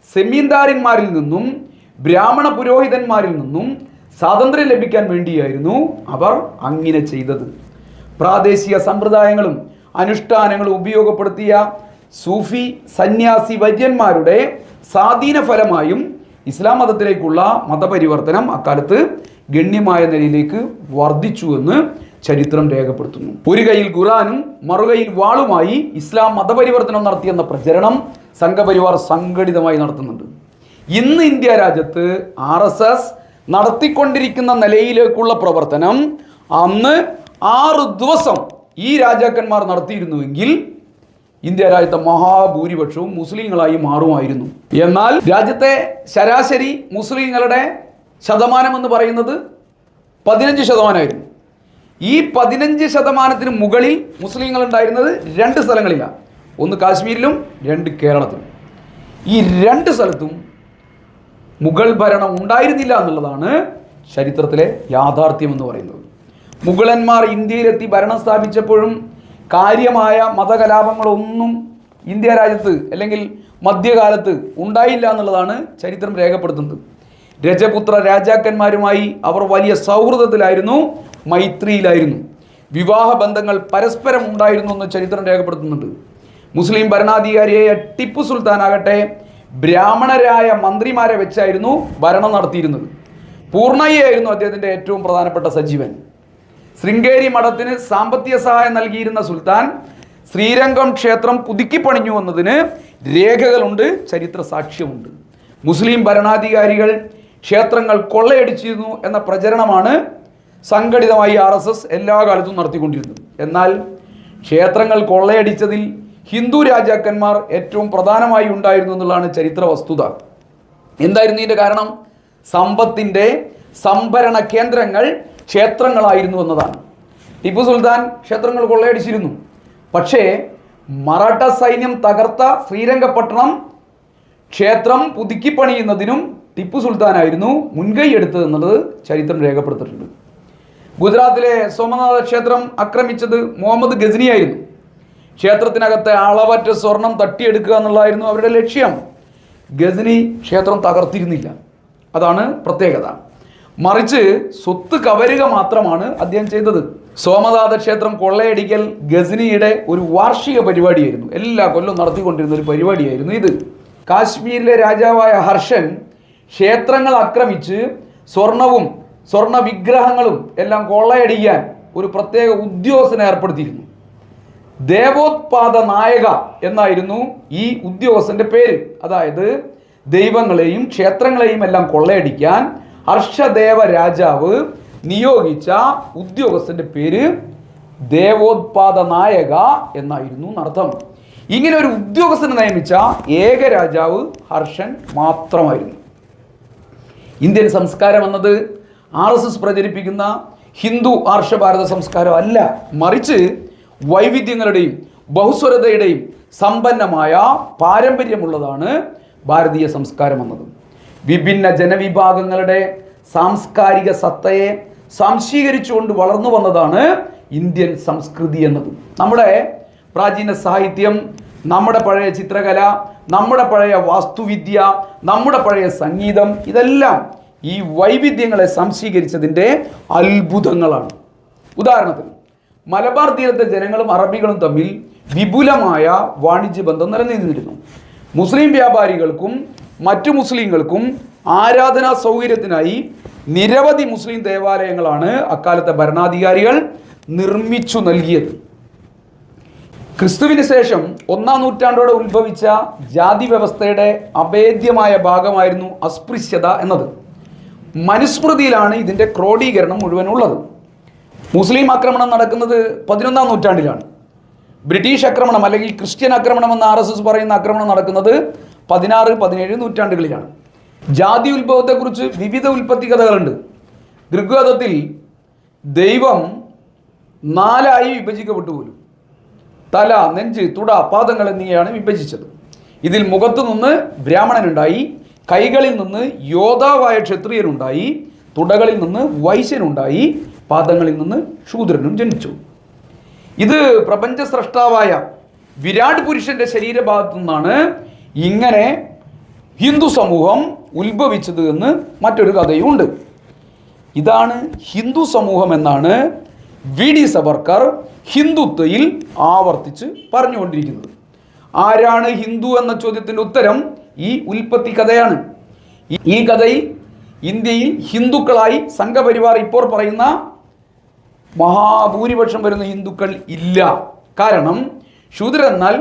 സെമീന്ദാരന്മാരിൽ നിന്നും ബ്രാഹ്മണ പുരോഹിതന്മാരിൽ നിന്നും സ്വാതന്ത്ര്യം ലഭിക്കാൻ വേണ്ടിയായിരുന്നു അവർ അങ്ങനെ ചെയ്തത്. പ്രാദേശിക സമ്പ്രദായങ്ങളും അനുഷ്ഠാനങ്ങളും ഉപയോഗപ്പെടുത്തിയ സൂഫി സന്യാസി വര്യന്മാരുടെ സ്വാധീന ഫലമായും ഇസ്ലാം മതത്തിലേക്കുള്ള മതപരിവർത്തനം അക്കാലത്ത് ഗണ്യമായ നിലയിലേക്ക് വർദ്ധിച്ചുവെന്ന് ചരിത്രം രേഖപ്പെടുത്തുന്നു. ഒരു കൈയിൽ ഖുറാനും മറുകൈയിൽ വാളുമായി ഇസ്ലാം മതപരിവർത്തനം നടത്തിയെന്ന പ്രചരണം സംഘപരിവാർ സംഘടിതമായി നടത്തുന്നുണ്ട്. ഇന്ന് ഇന്ത്യ രാജ്യത്ത് RSS നടത്തിക്കൊണ്ടിരിക്കുന്ന നിലയിലേക്കുള്ള പ്രവർത്തനം അന്ന് 6 ദിവസം ഈ രാജാക്കന്മാർ നടത്തിയിരുന്നുവെങ്കിൽ ഇന്ത്യ രാജ്യത്തെ മഹാഭൂരിപക്ഷവും മുസ്ലിങ്ങളായി മാറുമായിരുന്നു. എന്നാൽ രാജ്യത്തെ ശരാശരി മുസ്ലിങ്ങളുടെ ശതമാനം എന്ന് പറയുന്നത് 15%. ഈ 15% മുകളിൽ മുസ്ലിങ്ങൾ ഉണ്ടായിരുന്നത് 2 സ്ഥലങ്ങളിലാണ്. ഒന്ന് കാശ്മീരിലും 2 കേരളത്തിലും. ഈ 2 സ്ഥലത്തും മുഗൾ ഭരണം ഉണ്ടായിരുന്നില്ല എന്നുള്ളതാണ് ചരിത്രത്തിലെ യാഥാർത്ഥ്യം എന്ന് പറയുന്നത്. മുഗളന്മാർ ഇന്ത്യയിലെത്തി ഭരണം സ്ഥാപിച്ചപ്പോഴും കാര്യമായ മതകലാപങ്ങളൊന്നും ഇന്ത്യ രാജ്യത്ത് അല്ലെങ്കിൽ മധ്യകാലത്ത് ഉണ്ടായില്ല എന്നുള്ളതാണ് ചരിത്രം രേഖപ്പെടുത്തുന്നത്. രജപുത്ര രാജാക്കന്മാരുമായി അവർ വലിയ സൗഹൃദത്തിലായിരുന്നു, മൈത്രിയിലായിരുന്നു. വിവാഹ ബന്ധങ്ങൾ പരസ്പരം ഉണ്ടായിരുന്നു എന്ന് ചരിത്രം രേഖപ്പെടുത്തുന്നുണ്ട്. മുസ്ലിം ഭരണാധികാരിയായ ടിപ്പു സുൽത്താൻ ആകട്ടെ ബ്രാഹ്മണരായ മന്ത്രിമാരെ വെച്ചായിരുന്നു ഭരണം നടത്തിയിരുന്നത്. പൂർണ്ണയ്യായിരുന്നു അദ്ദേഹത്തിൻ്റെ ഏറ്റവും പ്രധാനപ്പെട്ട സജീവൻ. ശൃംഗേരി മഠത്തിന് സാമ്പത്തിക സഹായം നൽകിയിരുന്ന സുൽത്താൻ ശ്രീരംഗം ക്ഷേത്രം പുതുക്കിപ്പണിഞ്ഞു എന്നതിന് രേഖകളുണ്ട്, ചരിത്ര സാക്ഷ്യമുണ്ട്. മുസ്ലിം ഭരണാധികാരികൾ ക്ഷേത്രങ്ങൾ കൊള്ളയടിച്ചിരുന്നു എന്ന പ്രചരണമാണ് സംഘടിതമായി RSS എല്ലാ കാലത്തും നടത്തിക്കൊണ്ടിരുന്നത്. എന്നാൽ ക്ഷേത്രങ്ങൾ കൊള്ളയടിച്ചതിൽ ഹിന്ദു രാജാക്കന്മാർ ഏറ്റവും പ്രധാനമായി ഉണ്ടായിരുന്നു എന്നുള്ളതാണ് ചരിത്ര വസ്തുത. എന്തായിരുന്നു ഇതിൻ്റെ കാരണം? സമ്പത്തിൻ്റെ സംഭരണ കേന്ദ്രങ്ങൾ ക്ഷേത്രങ്ങളായിരുന്നു എന്നതാണ്. ടിപ്പു സുൽത്താൻ ക്ഷേത്രങ്ങൾ കൊള്ളയടിച്ചിരുന്നു. പക്ഷേ മറാഠ സൈന്യം തകർത്ത ശ്രീരംഗപട്ടണം ക്ഷേത്രം പുതുക്കിപ്പണിയുന്നതിനും ടിപ്പു സുൽത്താനായിരുന്നു മുൻകൈ എടുത്തതെന്നുള്ളത് ചരിത്രം രേഖപ്പെടുത്തിയിട്ടുണ്ട്. ഗുജറാത്തിലെ സോമനാഥ ക്ഷേത്രം ആക്രമിച്ചത് മുഹമ്മദ് ഗസ്നിയായിരുന്നു. ക്ഷേത്രത്തിനകത്തെ അളവറ്റ സ്വർണം തട്ടിയെടുക്കുക എന്നുള്ളതായിരുന്നു അവരുടെ ലക്ഷ്യം. ഗസ്നി ക്ഷേത്രം തകർത്തിരുന്നില്ല, അതാണ് പ്രത്യേകത. മറിച്ച് സ്വത്ത് കവരുക മാത്രമാണ് അദ്ദേഹം ചെയ്തത്. സോമനാഥ ക്ഷേത്രം കൊള്ളയടിക്കൽ ഗസ്നിയുടെ ഒരു വാർഷിക പരിപാടിയായിരുന്നു. എല്ലാ കൊല്ലവും നടത്തിക്കൊണ്ടിരുന്ന ഒരു പരിപാടിയായിരുന്നു ഇത്. കാശ്മീരിലെ രാജാവായ ഹർഷൻ ക്ഷേത്രങ്ങൾ ആക്രമിച്ച് സ്വർണവും സ്വർണ വിഗ്രഹങ്ങളും എല്ലാം കൊള്ളയടിക്കാൻ ഒരു പ്രത്യേക ഉദ്യോഗസ്ഥനെ ഏർപ്പെടുത്തിയിരുന്നു. ദേവോത്പാദ നായക എന്നായിരുന്നു ഈ ഉദ്യോഗസ്ഥന്റെ പേര്. അതായത് ദൈവങ്ങളെയും ക്ഷേത്രങ്ങളെയും എല്ലാം കൊള്ളയടിക്കാൻ ഹർഷദേവ രാജാവ് നിയോഗിച്ച ഉദ്യോഗസ്ഥന്റെ പേര് ദേവോത്പാദ നായക എന്നായിരുന്നു അർത്ഥം. ഇങ്ങനെ ഒരു ഉദ്യോഗസ്ഥനെ നിയമിച്ച ഏക രാജാവ് ഹർഷൻ മാത്രമായിരുന്നു. ഇന്ത്യൻ സംസ്കാരം എന്നത് RSS പ്രചരിപ്പിക്കുന്ന ഹിന്ദു ആർഷഭാരത സംസ്കാരം അല്ല, മറിച്ച് വൈവിധ്യങ്ങളുടെയും ബഹുസ്വരതയുടെയും സമ്പന്നമായ പാരമ്പര്യമുള്ളതാണ് ഭാരതീയ സംസ്കാരം എന്നത്. വിഭിന്ന ജനവിഭാഗങ്ങളുടെ സാംസ്കാരിക സത്തയെ സംശീകരിച്ചുകൊണ്ട് വളർന്നു വന്നതാണ് ഇന്ത്യൻ സംസ്കൃതി എന്നത്. നമ്മുടെ പ്രാചീന സാഹിത്യം, നമ്മുടെ പഴയ ചിത്രകല, നമ്മുടെ പഴയ വാസ്തുവിദ്യ, നമ്മുടെ പഴയ സംഗീതം, ഇതെല്ലാം ഈ വൈവിധ്യങ്ങളെ സംശീകരിച്ചതിൻ്റെ അത്ഭുതങ്ങളാണ്. ഉദാഹരണത്തിന് മലബാർ തീരത്തെ ജനങ്ങളും അറബികളും തമ്മിൽ വിപുലമായ വാണിജ്യ ബന്ധം നിലനിന്നിരുന്നു. മുസ്ലിം വ്യാപാരികൾക്കും മറ്റു മുസ്ലിങ്ങൾക്കും ആരാധനാ സൗകര്യത്തിനായി നിരവധി മുസ്ലിം ദേവാലയങ്ങളാണ് അക്കാലത്തെ ഭരണാധികാരികൾ നിർമ്മിച്ചു നൽകിയത്. ക്രിസ്തുവിന് ശേഷം 1-ാം നൂറ്റാണ്ടോടെ ഉത്ഭവിച്ച ജാതി വ്യവസ്ഥയുടെ അഭേദ്യമായ ഭാഗമായിരുന്നു അസ്പൃശ്യത എന്നത്. മനുസ്മൃതിയിലാണ് ഇതിൻ്റെ ക്രോഡീകരണം മുഴുവനുള്ളത്. മുസ്ലിം ആക്രമണം നടക്കുന്നത് 11-ാം നൂറ്റാണ്ടിലാണ്. ബ്രിട്ടീഷ് ആക്രമണം അല്ലെങ്കിൽ ക്രിസ്ത്യൻ ആക്രമണം എന്ന് RSS പറയുന്ന ആക്രമണം നടക്കുന്നത് 16-17 നൂറ്റാണ്ടുകളിലാണ്. ജാതി ഉത്ഭവത്തെക്കുറിച്ച് വിവിധ ഉൽപ്പത്തി കഥകളുണ്ട്. ഋഗ്വേദത്തിൽ ദൈവം 4 വിഭജിക്കപ്പെട്ടു പോലും. തല, നെഞ്ച്, തുട, പാദങ്ങൾ എന്നിവയാണ് വിഭജിച്ചത്. ഇതിൽ മുഖത്തു നിന്ന് ബ്രാഹ്മണനുണ്ടായി, കൈകളിൽ നിന്ന് യോദ്ധാവായ ക്ഷത്രിയനുണ്ടായി, തുടകളിൽ നിന്ന് വൈശ്യനുണ്ടായി, പാദങ്ങളിൽ നിന്ന് ശൂദ്രനും ജനിച്ചു. ഇത് പ്രപഞ്ച സ്രഷ്ടാവായ വിരാട് പുരുഷന്റെ ശരീരഭാഗത്തു നിന്നാണ് ഇങ്ങനെ ഹിന്ദു സമൂഹം ഉത്ഭവിച്ചത് എന്ന് മറ്റൊരു കഥയുമുണ്ട്. ഇതാണ് ഹിന്ദു സമൂഹം എന്നാണ് VD സവർക്കർ ഹിന്ദുത്വയിൽ ആവർത്തിച്ച് പറഞ്ഞുകൊണ്ടിരിക്കുന്നത്. ആരാണ് ഹിന്ദു എന്ന ചോദ്യത്തിൻ്റെ ഉത്തരം ഈ ഉൽപ്പത്തി കഥയാണ്. ഈ കഥയിൽ ഇന്ത്യയിൽ ഹിന്ദുക്കളായി സംഘപരിവാർ ഇപ്പോൾ പറയുന്ന മഹാഭൂരിപക്ഷം വരുന്ന ഹിന്ദുക്കൾ ഇല്ല. കാരണം ശൂദ്രൻ എന്നാൽ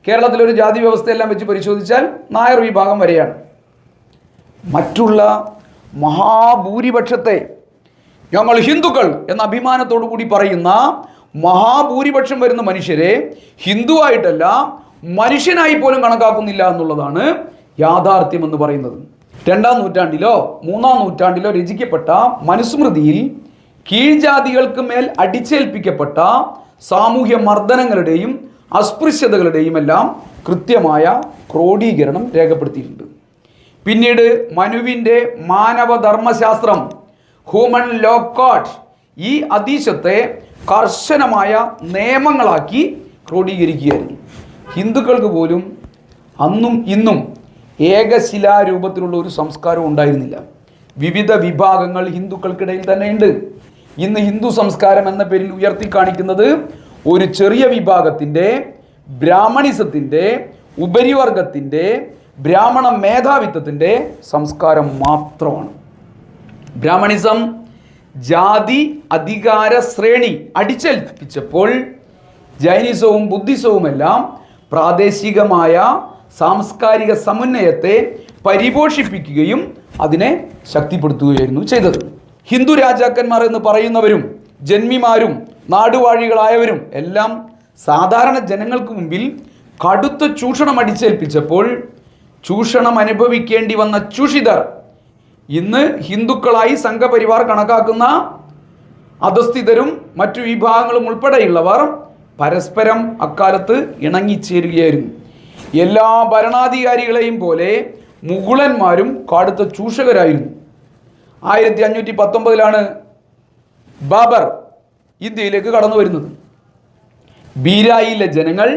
കേരളത്തിലൊരു ജാതി വ്യവസ്ഥയെല്ലാം വെച്ച് പരിശോധിച്ചാൽ നായർ വിഭാഗം വരെയാണ്. മറ്റുള്ള മഹാഭൂരിപക്ഷത്തെ ഞങ്ങൾ ഹിന്ദുക്കൾ എന്ന അഭിമാനത്തോടു കൂടി പറയുന്ന മഹാഭൂരിപക്ഷം വരുന്ന മനുഷ്യരെ ഹിന്ദുവായിട്ടല്ല മനുഷ്യനായി പോലും കണക്കാക്കുന്നില്ല എന്നുള്ളതാണ് യാഥാർത്ഥ്യം എന്ന് പറയുന്നത്. 2-ാം നൂറ്റാണ്ടിലോ 3-ാം നൂറ്റാണ്ടിലോ രചിക്കപ്പെട്ട മനുസ്മൃതിയിൽ കീഴ്ജാതികൾക്ക് മേൽ അടിച്ചേൽപ്പിക്കപ്പെട്ട സാമൂഹ്യ മർദ്ദനങ്ങളുടെയും അസ്പൃശ്യതകളുടെയും എല്ലാം കൃത്യമായ ക്രോഡീകരണം രേഖപ്പെടുത്തിയിട്ടുണ്ട്. പിന്നീട് മനുവിൻ്റെ മാനവധർമ്മശാസ്ത്രം, ഹ്യൂമൻ ലോ കോഡ്, ഈ അതീശത്തെ കർശനമായ നിയമങ്ങളാക്കി ക്രോഡീകരിക്കുകയായിരുന്നു. ഹിന്ദുക്കൾക്ക് പോലും അന്നും ഇന്നും ഏകശിലാരൂപത്തിലുള്ള ഒരു സംസ്കാരം ഉണ്ടായിരുന്നില്ല. വിവിധ വിഭാഗങ്ങൾ ഹിന്ദുക്കൾക്കിടയിൽ തന്നെയുണ്ട്. ഇന്ന് ഹിന്ദു സംസ്കാരം എന്ന പേരിൽ ഉയർത്തി കാണിക്കുന്നത് ഒരു ചെറിയ വിഭാഗത്തിൻ്റെ, ബ്രാഹ്മണിസത്തിൻ്റെ, ഉപരിവർഗത്തിൻ്റെ, ബ്രാഹ്മണ മേധാവിത്വത്തിൻ്റെ സംസ്കാരം മാത്രമാണ്. ബ്രാഹ്മണിസം ജാതി അധികാര ശ്രേണി അടിച്ചേൽപ്പിച്ചപ്പോൾ ജൈനിസവും ബുദ്ധിസവുമെല്ലാം പ്രാദേശികമായ സാംസ്കാരിക സമന്വയത്തെ പരിപോഷിപ്പിക്കുകയും അതിനെ ശക്തിപ്പെടുത്തുകയായിരുന്നു ചെയ്തത്. ഹിന്ദു രാജാക്കന്മാർ എന്ന് പറയുന്നവരും ജന്മിമാരും നാടുവാഴികളായവരും എല്ലാം സാധാരണ ജനങ്ങൾക്ക് മുമ്പിൽ കടുത്ത ചൂഷണം അടിച്ചേൽപ്പിച്ചപ്പോൾ ചൂഷണം അനുഭവിക്കേണ്ടി വന്ന ചൂഷിതർ ഇന്ന് ഹിന്ദുക്കളായി സംഘപരിവാർ കണക്കാക്കുന്ന അധസ്ഥിതരും മറ്റു വിഭാഗങ്ങളും ഉൾപ്പെടെയുള്ളവർ പരസ്പരം അക്കാലത്ത് ഇണങ്ങിച്ചേരുകയായിരുന്നു. എല്ലാ ഭരണാധികാരികളെയും പോലെ മുഗളന്മാരും കടുത്ത ചൂഷകരായിരുന്നു. 1519 ബാബർ ഇന്ത്യയിലേക്ക് കടന്നു വരുന്നത്. ബീരായിലെ ജനങ്ങൾ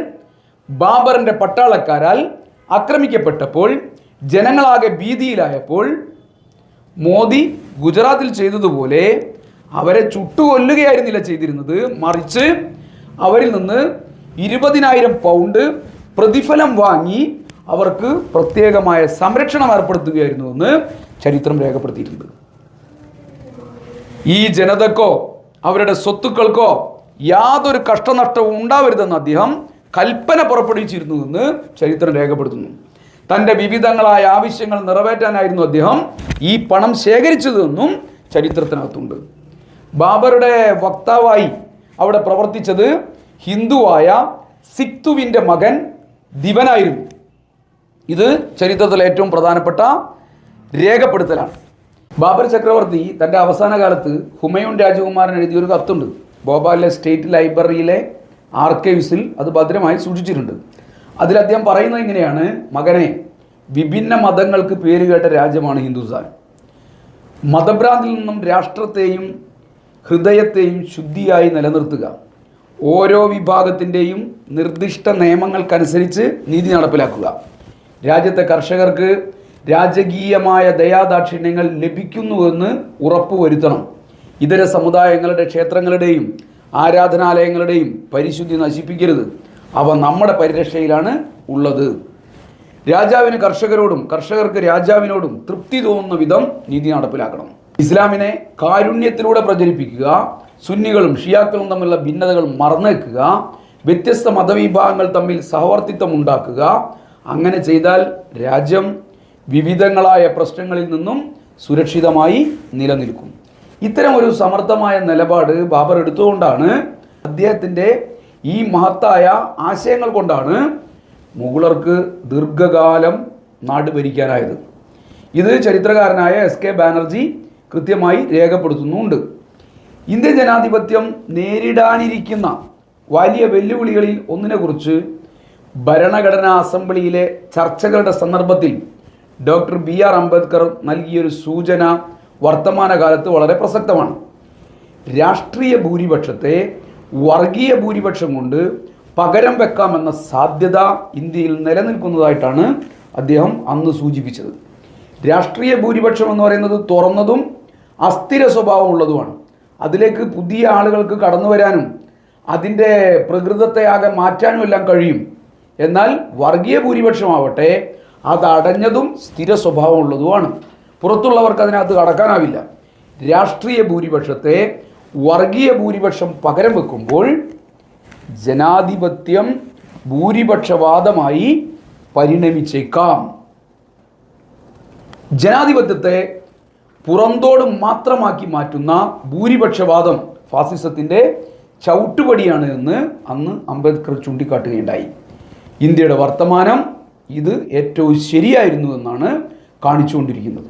ബാബറിൻ്റെ പട്ടാളക്കാരാൽ ആക്രമിക്കപ്പെട്ടപ്പോൾ ജനങ്ങളാകെ ഭീതിയിലായപ്പോൾ മോദി ഗുജറാത്തിൽ ചെയ്തതുപോലെ അവരെ ചുട്ടുകൊല്ലുകയായിരുന്നില്ല ചെയ്തിരുന്നത്, മറിച്ച് അവരിൽ നിന്ന് 20,000 പൗണ്ട് പ്രതിഫലം വാങ്ങി അവർക്ക് പ്രത്യേകമായ സംരക്ഷണം ഏർപ്പെടുത്തുകയായിരുന്നുവെന്ന് ചരിത്രം രേഖപ്പെടുത്തിയിട്ടുണ്ട്. ഈ ജനതക്കോ അവരുടെ സ്വത്തുക്കൾക്കോ യാതൊരു കഷ്ടനഷ്ടവും ഉണ്ടാവരുതെന്ന് അദ്ദേഹം കൽപ്പന പുറപ്പെടുവിച്ചിരുന്നുവെന്ന് ചരിത്രം രേഖപ്പെടുത്തുന്നു. തൻ്റെ വിവിധങ്ങളായ ആവശ്യങ്ങൾ നിറവേറ്റാനായിരുന്നു അദ്ദേഹം ഈ പണം ശേഖരിച്ചതെന്നും ചരിത്രത്തിനകത്തുണ്ട്. ബാബറുടെ വക്താവായി അവിടെ പ്രവർത്തിച്ചത് ഹിന്ദുവായ സിക്തുവിൻ്റെ മകൻ ദിവനായിരുന്നു. ഇത് ചരിത്രത്തിൽ ഏറ്റവും പ്രധാനപ്പെട്ട രേഖപ്പെടുത്തലാണ്. ബാബർ ചക്രവർത്തി തൻ്റെ അവസാന കാലത്ത് ഹുമയൂൺ രാജകുമാരൻ എഴുതിയൊരു കത്തുണ്ട്. ഭോപ്പാലിലെ സ്റ്റേറ്റ് ലൈബ്രറിയിലെ ആർക്കൈവ്സിൽ അത് ഭദ്രമായി സൂക്ഷിച്ചിട്ടുണ്ട്. അതിൽ അദ്ദേഹം പറയുന്നത് ഇങ്ങനെയാണ്: മകനെ, വിഭിന്ന മതങ്ങൾക്ക് പേരുകേട്ട രാജ്യമാണ് ഹിന്ദുസ്ഥാൻ. മതഭ്രാന്തിൽ നിന്നും രാഷ്ട്രത്തെയും ഹൃദയത്തെയും ശുദ്ധിയായി നിലനിർത്തുക, ഓരോ വിഭാഗത്തിൻ്റെയും നിർദ്ദിഷ്ട നിയമങ്ങൾക്കനുസരിച്ച് നീതി നടപ്പിലാക്കുക, രാജ്യത്തെ കർഷകർക്ക് രാജകീയമായ ദയാദാക്ഷിണ്യങ്ങൾ ലഭിക്കുന്നുവെന്ന് ഉറപ്പുവരുത്തണം, ഇതര സമുദായങ്ങളുടെ ക്ഷേത്രങ്ങളുടെയും ആരാധനാലയങ്ങളുടെയും പരിശുദ്ധി നശിപ്പിക്കരുത്, അവ നമ്മുടെ പരിരക്ഷയിലാണ് ഉള്ളത്. രാജാവിന് കർഷകരോടും കർഷകർക്ക് രാജാവിനോടും തൃപ്തി തോന്നുന്ന വിധം നീതി നടപ്പിലാക്കണം. ഇസ്ലാമിനെ കാരുണ്യത്തിലൂടെ പ്രചരിപ്പിക്കുക, സുന്നികളും ഷിയാക്കളും തമ്മിലുള്ള ഭിന്നതകൾ മറന്നേക്കുക, വ്യത്യസ്ത മതവിഭാഗങ്ങൾ തമ്മിൽ സഹവർത്തിത്വം ഉണ്ടാക്കുക. അങ്ങനെ ചെയ്താൽ രാജ്യം വിവിധങ്ങളായ പ്രശ്നങ്ങളിൽ നിന്നും സുരക്ഷിതമായി നിലനിൽക്കും. ഇത്തരമൊരു സമർത്ഥമായ നിലപാട് ബാബർ എടുത്തുകൊണ്ടാണ്, അദ്ദേഹത്തിൻ്റെ ഈ മഹത്തായ ആശയങ്ങൾ കൊണ്ടാണ് മുഗളർക്ക് ദീർഘകാലം നാട് ഭരിക്കാനായത്. ഇത് ചരിത്രകാരനായ എസ്.കെ. ബാനർജി കൃത്യമായി രേഖപ്പെടുത്തുന്നുണ്ട്. ഇന്ത്യൻ ജനാധിപത്യം നേരിടാനിരിക്കുന്ന വലിയ വെല്ലുവിളികളിൽ ഒന്നിനെക്കുറിച്ച് ഭരണഘടനാ അസംബ്ലിയിലെ ചർച്ചകളുടെ സന്ദർഭത്തിൽ ഡോക്ടർ ബി.ആർ. അംബേദ്കർ നൽകിയൊരു സൂചന വർത്തമാനകാലത്ത് വളരെ പ്രസക്തമാണ്. രാഷ്ട്രീയ ഭൂരിപക്ഷത്തെ വർഗീയ ഭൂരിപക്ഷം കൊണ്ട് പകരം വെക്കാമെന്ന സാധ്യത ഇന്ത്യയിൽ നിലനിൽക്കുന്നതായിട്ടാണ് അദ്ദേഹം അന്ന് സൂചിപ്പിച്ചത്. രാഷ്ട്രീയ ഭൂരിപക്ഷം എന്ന് പറയുന്നത് തുറന്നതും അസ്ഥിര സ്വഭാവമുള്ളതുമാണ്. അതിലേക്ക് പുതിയ ആളുകൾക്ക് കടന്നു വരാനും അതിൻ്റെ പ്രകൃതത്തെ ആകെ മാറ്റാനും എല്ലാം കഴിയും. എന്നാൽ വർഗീയ ഭൂരിപക്ഷമാവട്ടെ അത് അടഞ്ഞതും സ്ഥിര സ്വഭാവമുള്ളതുമാണ്. പുറത്തുള്ളവർക്ക് അതിനകത്ത് കടക്കാനാവില്ല. രാഷ്ട്രീയ ഭൂരിപക്ഷത്തെ വർഗീയ ഭൂരിപക്ഷം പകരം വെക്കുമ്പോൾ ജനാധിപത്യം ഭൂരിപക്ഷവാദമായി പരിണമിച്ചേക്കാം. ജനാധിപത്യത്തെ പുറന്തോട് മാത്രമാക്കി മാറ്റുന്ന ഭൂരിപക്ഷവാദം ഫാസിസത്തിൻ്റെ ചവിട്ടുപടിയാണ് എന്ന് അന്ന് അംബേദ്കർ ചൂണ്ടിക്കാട്ടുകയുണ്ടായി. ഇന്ത്യയുടെ വർത്തമാനം ഇത് ഏറ്റവും ശരിയായിരുന്നു എന്നാണ് കാണിച്ചുകൊണ്ടിരിക്കുന്നത്.